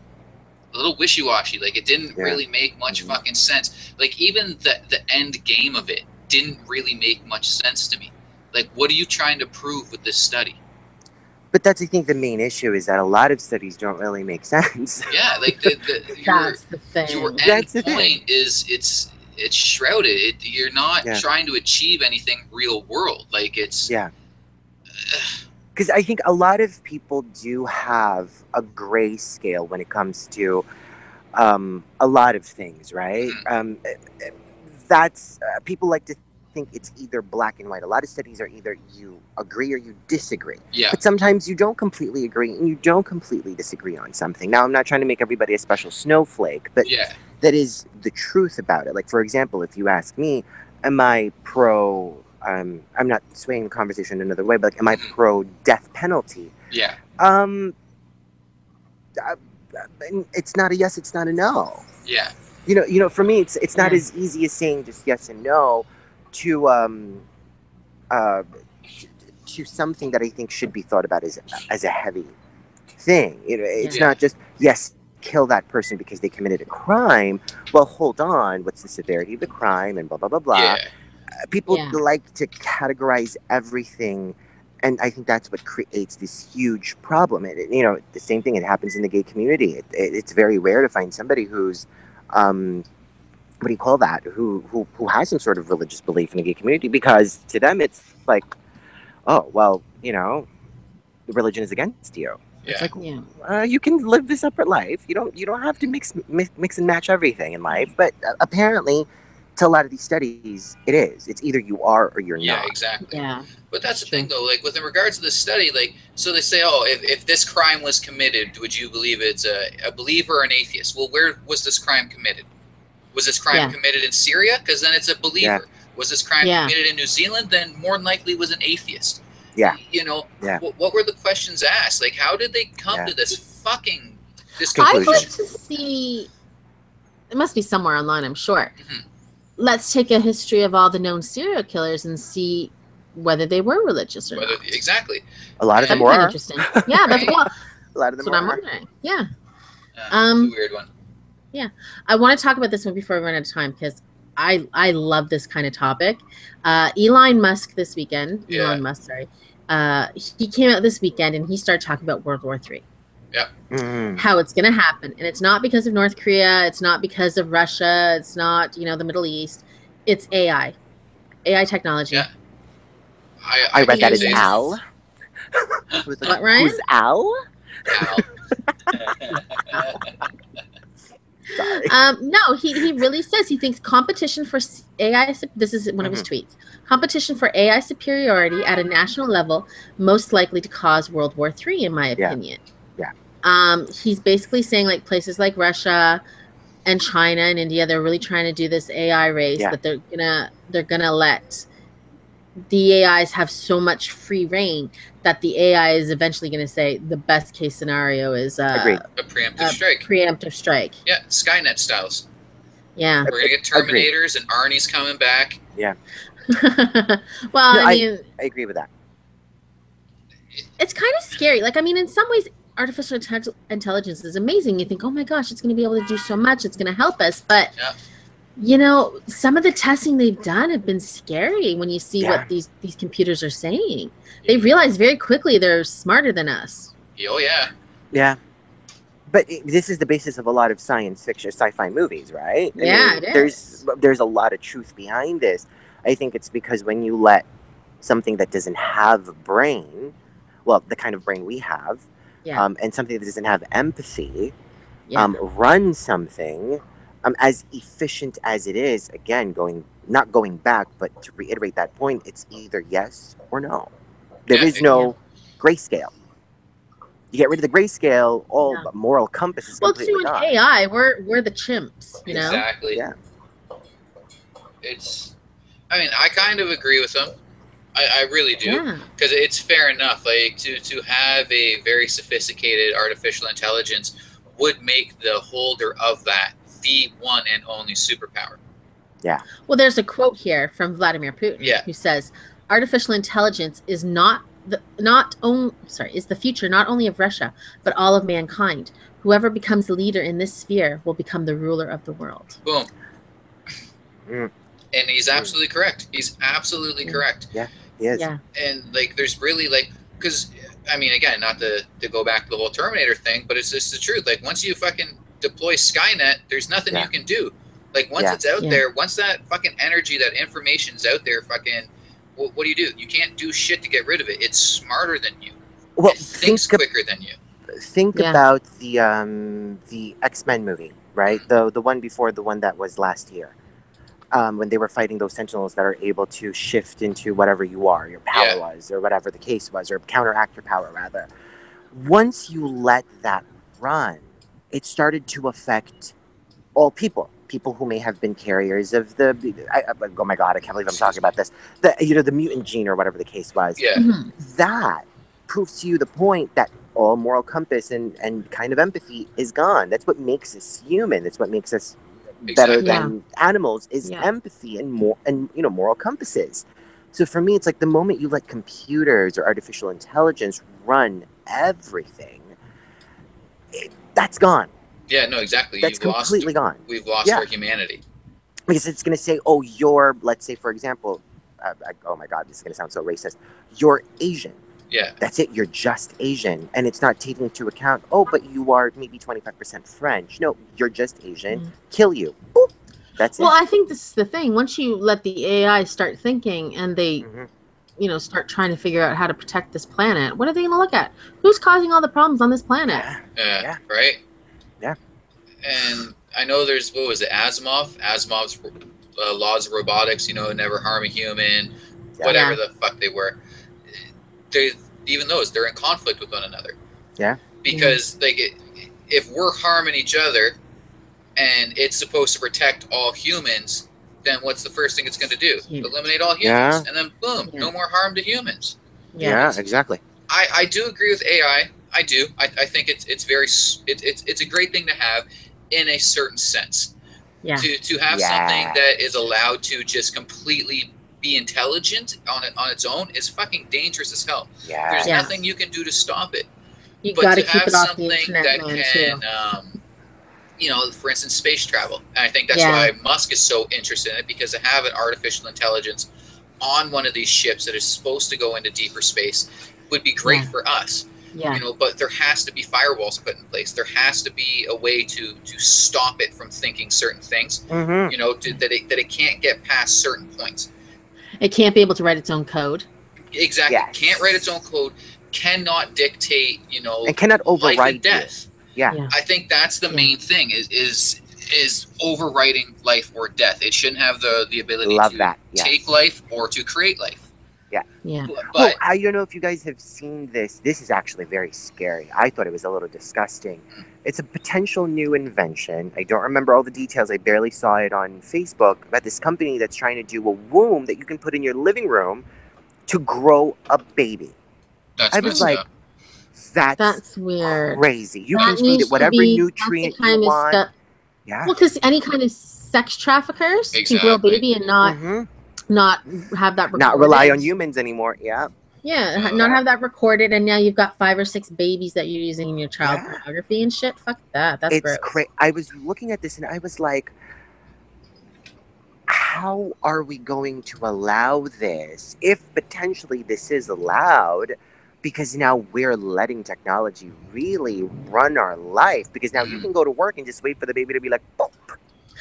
wishy-washy. Like, it didn't really make much fucking sense. Like, even the end game of it didn't really make much sense to me. Like, what are you trying to prove with this study? But that's, I think, the main issue is that a lot of studies don't really make sense. Yeah, like That's the your thing. end That's the point thing. is it's shrouded. You're not Yeah. trying to achieve anything real world. Like it's Yeah. Because I think a lot of people do have a gray scale when it comes to a lot of things, right? That's people like to think it's either black and white. A lot of studies are either you agree or you disagree. Yeah. But sometimes you don't completely agree and you don't completely disagree on something. Now, I'm not trying to make everybody a special snowflake, but Yeah. that is the truth about it. Like, for example, if you ask me, am I pro? I'm not swaying the conversation another way, but like, am I pro death penalty? Yeah. It's not a yes. It's not a no. Yeah. You know. For me, it's not as easy as saying just yes and no to to something that I think should be thought about as a heavy thing. You know, it's not just yes, kill that person because they committed a crime. Well, hold on, what's the severity of the crime and blah blah blah blah. Yeah. People like to categorize everything, and I think that's what creates this huge problem. You know, the same thing. It happens in the gay community. It's very rare to find somebody who's what do you call that? Who has some sort of religious belief in the gay community, because to them it's like, oh well, you know, the religion is against you. Yeah. It's like, you can live this separate life. You don't have to mix and match everything in life. But apparently, to a lot of these studies, it is. It's either you are or you're not. Yeah, exactly. Yeah. But that's the thing, though. Like, with in regards to the study, like, so they say, oh, if this crime was committed, would you believe it's a believer or an atheist? Well, where was this crime committed? Was this crime committed in Syria? Because then it's a believer. Was this crime committed in New Zealand? Then more than likely was an atheist. Yeah. You know, what were the questions asked? Like, how did they come to this fucking I'd like to see. It must be somewhere online, I'm sure. Let's take a history of all the known serial killers and see whether they were religious or not. Exactly. A lot of them were. Interesting. Yeah, that's a lot of them what I'm wondering. Yeah. It's a weird one. Yeah, I want to talk about this one before we run out of time because I love this kind of topic. Elon Musk this weekend. Elon Musk, sorry. He came out this weekend and he started talking about World War III. Yeah. How it's going to happen. And it's not because of North Korea. It's not because of Russia. It's not, you know, the Middle East. It's AI. AI technology. Yeah. I read that as Al. What, Ryan? Who's Al? Al. Sorry. No, he really says he thinks competition for AI, this is one of his tweets, competition for AI superiority at a national level most likely to cause World War III, in my opinion. Yeah. He's basically saying like places like Russia and China and India, they're really trying to do this AI race that they're gonna let the AIs have so much free reign that the AI is eventually going to say the best case scenario is a preemptive strike. Preemptive strike. Yeah, Skynet styles. Yeah. We're going to get Terminators and Arnie's coming back. Yeah. Well, no, I mean... I agree with that. It's kind of scary. Like, I mean, in some ways, artificial intelligence is amazing. You think, oh my gosh, it's going to be able to do so much. It's going to help us. But... Yeah. You know, some of the testing they've done have been scary when you see what these computers are saying. They realize very quickly they're smarter than us. Oh, yeah. Yeah. But this is the basis of a lot of science fiction, sci-fi movies, right? Yeah, it is. There's a lot of truth behind this. I think it's because when you let something that doesn't have a brain, well, the kind of brain we have, and something that doesn't have empathy, run something... as efficient as it is, again, not going back, but to reiterate that point, it's either yes or no. There is no grayscale. You get rid of the grayscale, all moral compass is completely gone. Well, too, in AI, we're the chimps, you know? Exactly. Yeah. I mean, I kind of agree with them. I really do. Because it's fair enough. Like, to have a very sophisticated artificial intelligence would make the holder of that the one and only superpower. Yeah. Well, there's a quote here from Vladimir Putin who says, "Artificial intelligence is the future not only of Russia but all of mankind. Whoever becomes the leader in this sphere will become the ruler of the world." Boom. And he's absolutely correct. He's absolutely correct. Yeah, he is. Yeah. And like, there's really like because I mean, again, not to go back to the whole Terminator thing, but it's just the truth. Like, once you fucking deploy Skynet, there's nothing you can do. Like, once it's out there, once that fucking energy, that information's out there, fucking, what do? You can't do shit to get rid of it. It's smarter than you. Well, it thinks quicker than you. Think about the X-Men movie, right? The one before the one that was last year. When they were fighting those Sentinels that are able to shift into whatever you are, your power was, or whatever the case was, or counteract your power, rather. Once you let that run, it started to affect all people. People who may have been carriers of oh my God, I can't believe I'm talking about this. The mutant gene or whatever the case was. Yeah. That proves to you the point that all moral compass and kind of empathy is gone. That's what makes us human. That's what makes us better than animals is empathy and moral compasses. So for me, it's like the moment you let computers or artificial intelligence run everything, that's gone. Yeah, no, exactly. That's completely gone. We've lost our humanity. Because it's going to say, oh, let's say, for example, oh my God, this is going to sound so racist. You're Asian. Yeah. That's it. You're just Asian. And it's not taking into account, oh, but you are maybe 25% French. No, you're just Asian. Kill you. Boop. That's it. Well, I think this is the thing. Once you let the AI start thinking and they, start trying to figure out how to protect this planet, what are they going to look at? Who's causing all the problems on this planet? Yeah. Right? Yeah. And I know there's, what was it, Asimov's laws of robotics, never harm a human, whatever the fuck they were. Even those, they're in conflict with one another. Yeah. Because if we're harming each other and it's supposed to protect all humans, then what's the first thing it's going to do? Eliminate all humans. And then boom, no more harm to humans. Yeah, exactly. I do agree with AI. I do. I think it's a great thing to have in a certain sense. Yeah. To have something that is allowed to just completely be intelligent on its own is fucking dangerous as hell. Yeah. There's nothing you can do to stop it. You got to keep it off the internet, that man, can, for instance, space travel. And I think that's why Musk is so interested in it, because to have an artificial intelligence on one of these ships that is supposed to go into deeper space would be great for us. Yeah. But there has to be firewalls put in place. There has to be a way to stop it from thinking certain things. That it can't get past certain points. It can't be able to write its own code. Exactly. Yes. Can't write its own code. Cannot dictate, and cannot override life and death. Yeah. I think that's the main thing is overwriting life or death. It shouldn't have the ability to take life or to create life. Yeah. Yeah. But I don't know if you guys have seen this. This is actually very scary. I thought it was a little disgusting. It's a potential new invention. I don't remember all the details. I barely saw it on Facebook about this company that's trying to do a womb that you can put in your living room to grow a baby. I was like, that's weird. Crazy. You can feed it whatever nutrient you want. Yeah. Well, because any kind of sex traffickers can grow a baby and not have that recorded. Not rely on humans anymore. Yeah. Yeah, not have that recorded, and now you've got 5 or 6 babies that you're using in your child pornography and shit. Fuck that. That's gross. It's crazy. I was looking at this and I was like, how are we going to allow this if potentially this is allowed? Because now we're letting technology really run our life. Because now you can go to work and just wait for the baby to be like, boop.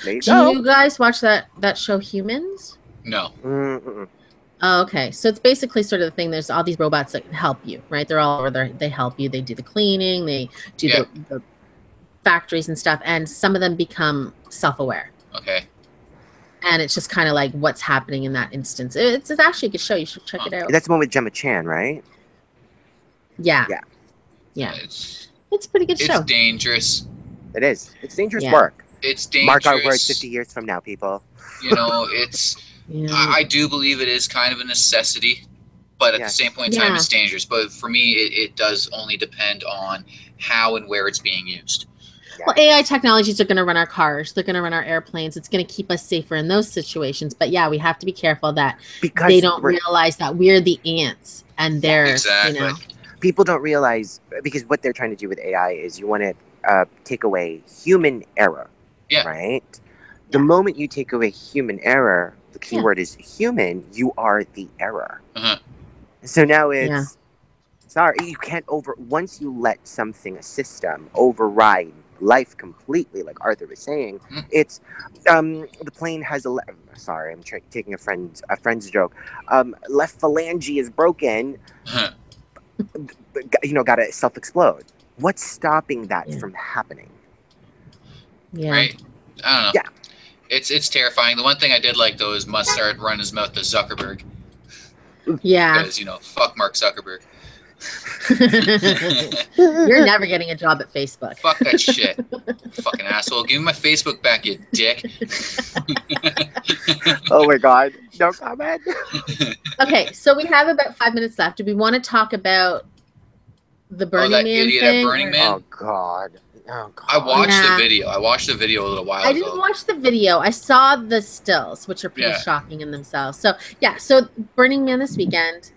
There you go. Do you guys watch that show Humans? No. Mm-mm. Oh, okay. So it's basically sort of the thing. There's all these robots that help you, right? They're all over there. They help you. They do the cleaning. They do the factories and stuff. And some of them become self-aware. Okay. And it's just kind of like what's happening in that instance. It's actually a good show. You should check it out. That's the one with Gemma Chan, right? Yeah. It's a pretty good show. It's dangerous. It is. It's dangerous work. It's dangerous. Mark our words 50 years from now, people. It's... I do believe it is kind of a necessity, but at the same point in time, it's dangerous. But for me, it does only depend on how and where it's being used. Well, AI technologies are going to run our cars. They're going to run our airplanes. It's going to keep us safer in those situations. But we have to be careful that they don't realize that we're the ants and they're, People don't realize, because what they're trying to do with AI is you want to take away human error, right? The moment you take away human error, the keyword is human, you are the error. So now it's Sorry, you can't once you let something, a system, override life completely, like Arthur was saying. It's the plane has sorry, I'm taking a friend's joke. Left phalange is broken. Gotta self-explode. What's stopping that from happening? Yeah. Right? I don't know. Yeah. It's terrifying. The one thing I did like though is Musk started running his mouth to Zuckerberg. Yeah. Because fuck Mark Zuckerberg. You're never getting a job at Facebook. Fuck that shit. Fucking asshole. Give me my Facebook back, you dick. Oh my god. No comment. Okay, so we have about 5 minutes left. Do we want to talk about the Burning Man idiot thing? at Burning Man? Oh god. I watched the video. I watched the video a little while ago. I didn't watch the video. I saw the stills, which are pretty shocking in themselves. So so Burning Man this weekend.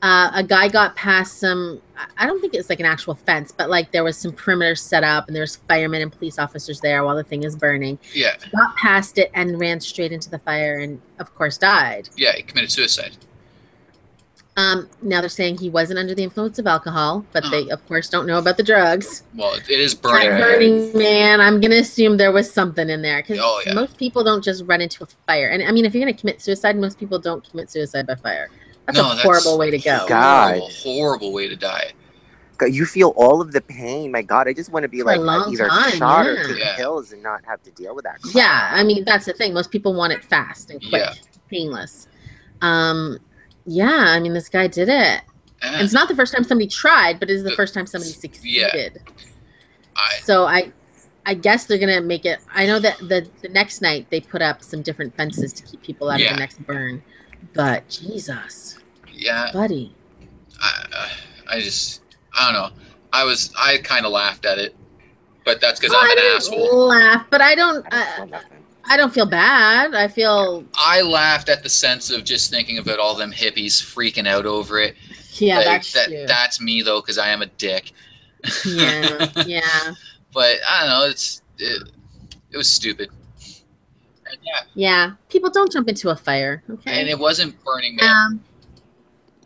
A guy got past some, I don't think it's like an actual fence, but like there was some perimeter set up and there's firemen and police officers there while the thing is burning. Yeah. He got past it and ran straight into the fire and of course died. Yeah, he committed suicide. Now they're saying he wasn't under the influence of alcohol, but they of course don't know about the drugs. Well, it is Burning Man. Burning Man, I'm going to assume there was something in there because most people don't just run into a fire. And I mean, if you're going to commit suicide, most people don't commit suicide by fire. That's a horrible way to go. God. Horrible way to die. God, you feel all of the pain. My God, I just want to be like either shot or take pills and not have to deal with that crap. Yeah, I mean, that's the thing. Most people want it fast and quick, painless. Yeah, I mean, this guy did it. And it's not the first time somebody tried, but it is the first time somebody succeeded. So I guess they're going to make it. I know that the next night they put up some different fences to keep people out of the next burn. But Jesus, buddy, I don't know. I kind of laughed at it, but that's because I'm an asshole. Laugh, but I don't feel bad. I laughed at the sense of just thinking about all them hippies freaking out over it. Yeah, like, that's me though, because I am a dick. Yeah, yeah. But I don't know. It was stupid. Yeah, people don't jump into a fire. Okay. And it wasn't Burning Man.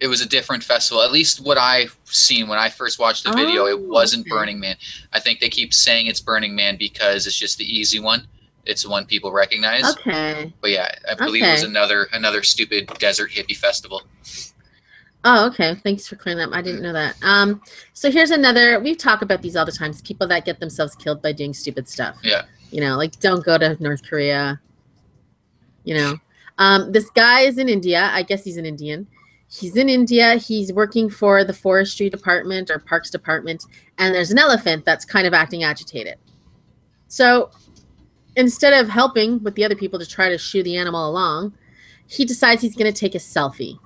It was a different festival. At least what I've seen when I first watched the video, it wasn't Burning Man. I think they keep saying it's Burning Man because it's just the easy one. It's the one people recognize. Okay. But yeah, I believe it was another stupid desert hippie festival. Oh, okay. Thanks for clearing that up. I didn't know that. So here's another. We talk about these all the time. People that get themselves killed by doing stupid stuff. Yeah. Like don't go to North Korea. This guy is in India. I guess he's an Indian. He's in India. He's working for the forestry department or parks department. And there's an elephant that's kind of acting agitated. So instead of helping with the other people to try to shoo the animal along, he decides he's going to take a selfie.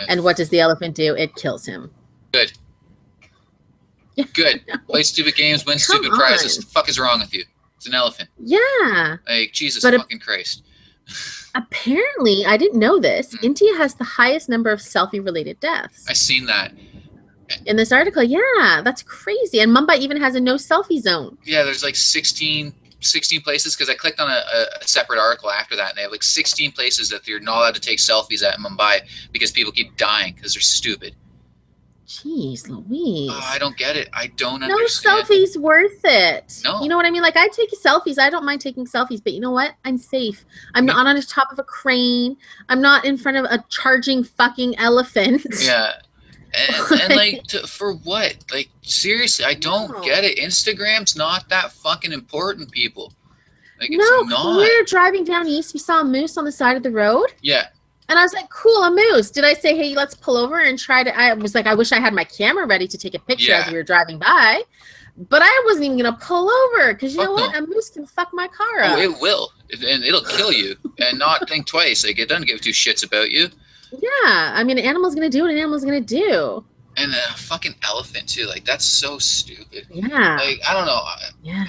And what does the elephant do? It kills him. Good. Good. Play stupid games, win stupid prizes. What the fuck is wrong with you? It's an elephant. Yeah. Like, Jesus fucking Christ. Apparently, I didn't know this. India has the highest number of selfie-related deaths. I seen that. In this article, yeah. That's crazy. And Mumbai even has a no selfie zone. Yeah, there's like 16 places, because I clicked on a separate article after that, and they have like 16 places that you're not allowed to take selfies at in Mumbai because people keep dying because they're stupid. Jeez Louise. Oh, I don't get it. I don't understand. No selfies worth it. No. You know what I mean? Like, I take selfies. I don't mind taking selfies, but you know what? I'm safe. I'm not on the top of a crane. I'm not in front of a charging fucking elephant. Yeah. And like, for what? Like, seriously, I don't get it. Instagram's not that fucking important, people. Like, it's not. We were driving down east. We saw a moose on the side of the road. Yeah. And I was like, cool, a moose. Did I say, hey, let's pull over and try to... I was like, I wish I had my camera ready to take a picture as we were driving by. But I wasn't even going to pull over because you know what? A moose can fuck my car up. Oh, it will. And it'll kill you. And not think twice. Like, it doesn't give two shits about you. Yeah. I mean, an animal's going to do what an animal's going to do. And a fucking elephant, too. Like, that's so stupid. Yeah. Like, I don't know. Yeah.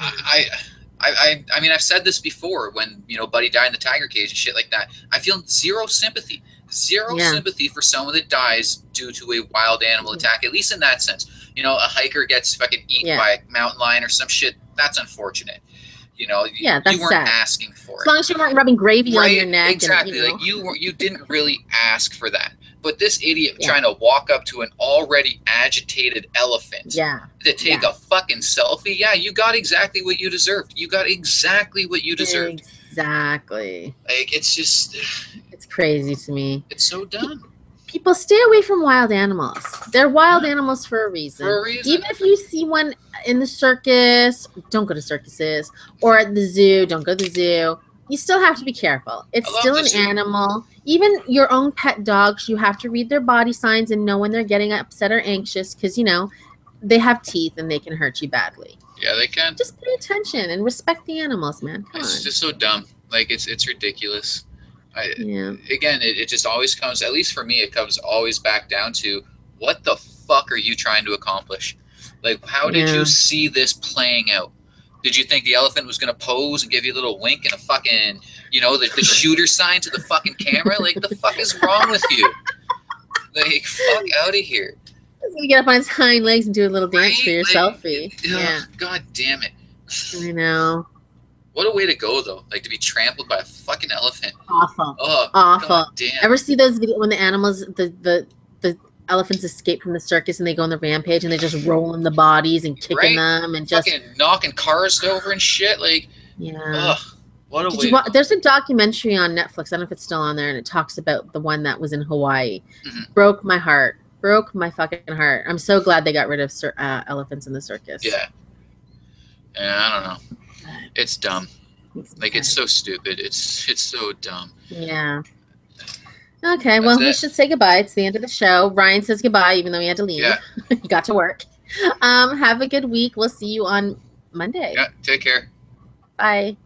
I mean, I've said this before when, Buddy died in the tiger cage and shit like that. I feel zero sympathy. Zero sympathy for someone that dies due to a wild animal attack, at least in that sense. A hiker gets fucking eaten by a mountain lion or some shit. That's unfortunate. You weren't asking for it. As long as you weren't rubbing gravy on your neck. Exactly. Like, you didn't really ask for that. But this idiot trying to walk up to an already agitated elephant to take a fucking selfie. Yeah, you got exactly what you deserved. You got exactly what you deserved. Exactly. Like, it's just... It's crazy to me. It's so dumb. People, stay away from wild animals. They're wild animals for a reason. Even if you see one in the circus, don't go to circuses. Or at the zoo, don't go to the zoo. You still have to be careful. It's still an animal. Even your own pet dogs, you have to read their body signs and know when they're getting upset or anxious because, you know, they have teeth and they can hurt you badly. Yeah, they can. Just pay attention and respect the animals, man. Come on. It's just so dumb. Like, it's ridiculous. Again, it just always comes, at least for me, it comes always back down to, what the fuck are you trying to accomplish? Like, how did you see this playing out? Did you think the elephant was going to pose and give you a little wink and a fucking, you know, the shooter sign to the fucking camera? Like, the fuck is wrong with you? Like, fuck out of here. He's going to get up on his hind legs and do a little dance for your selfie. Yeah. God damn it. I know. What a way to go, though. Like, to be trampled by a fucking elephant. Awful. Oh, awful. God damn. Ever see those videos when the animals, the elephants escape from the circus and they go on the rampage and they're just rolling the bodies and kicking them and just fucking knocking cars over and shit? Like, what a way. There's a documentary on Netflix. I don't know if it's still on there, and it talks about the one that was in Hawaii. Broke my heart. Broke my fucking heart. I'm so glad they got rid of elephants in the circus. Yeah, I don't know. It's dumb. Like, it's so stupid. It's so dumb. Yeah. Okay, well, we should say goodbye. It's the end of the show. Ryan says goodbye, even though he had to leave. Yeah. He got to work. Have a good week. We'll see you on Monday. Yeah, take care. Bye.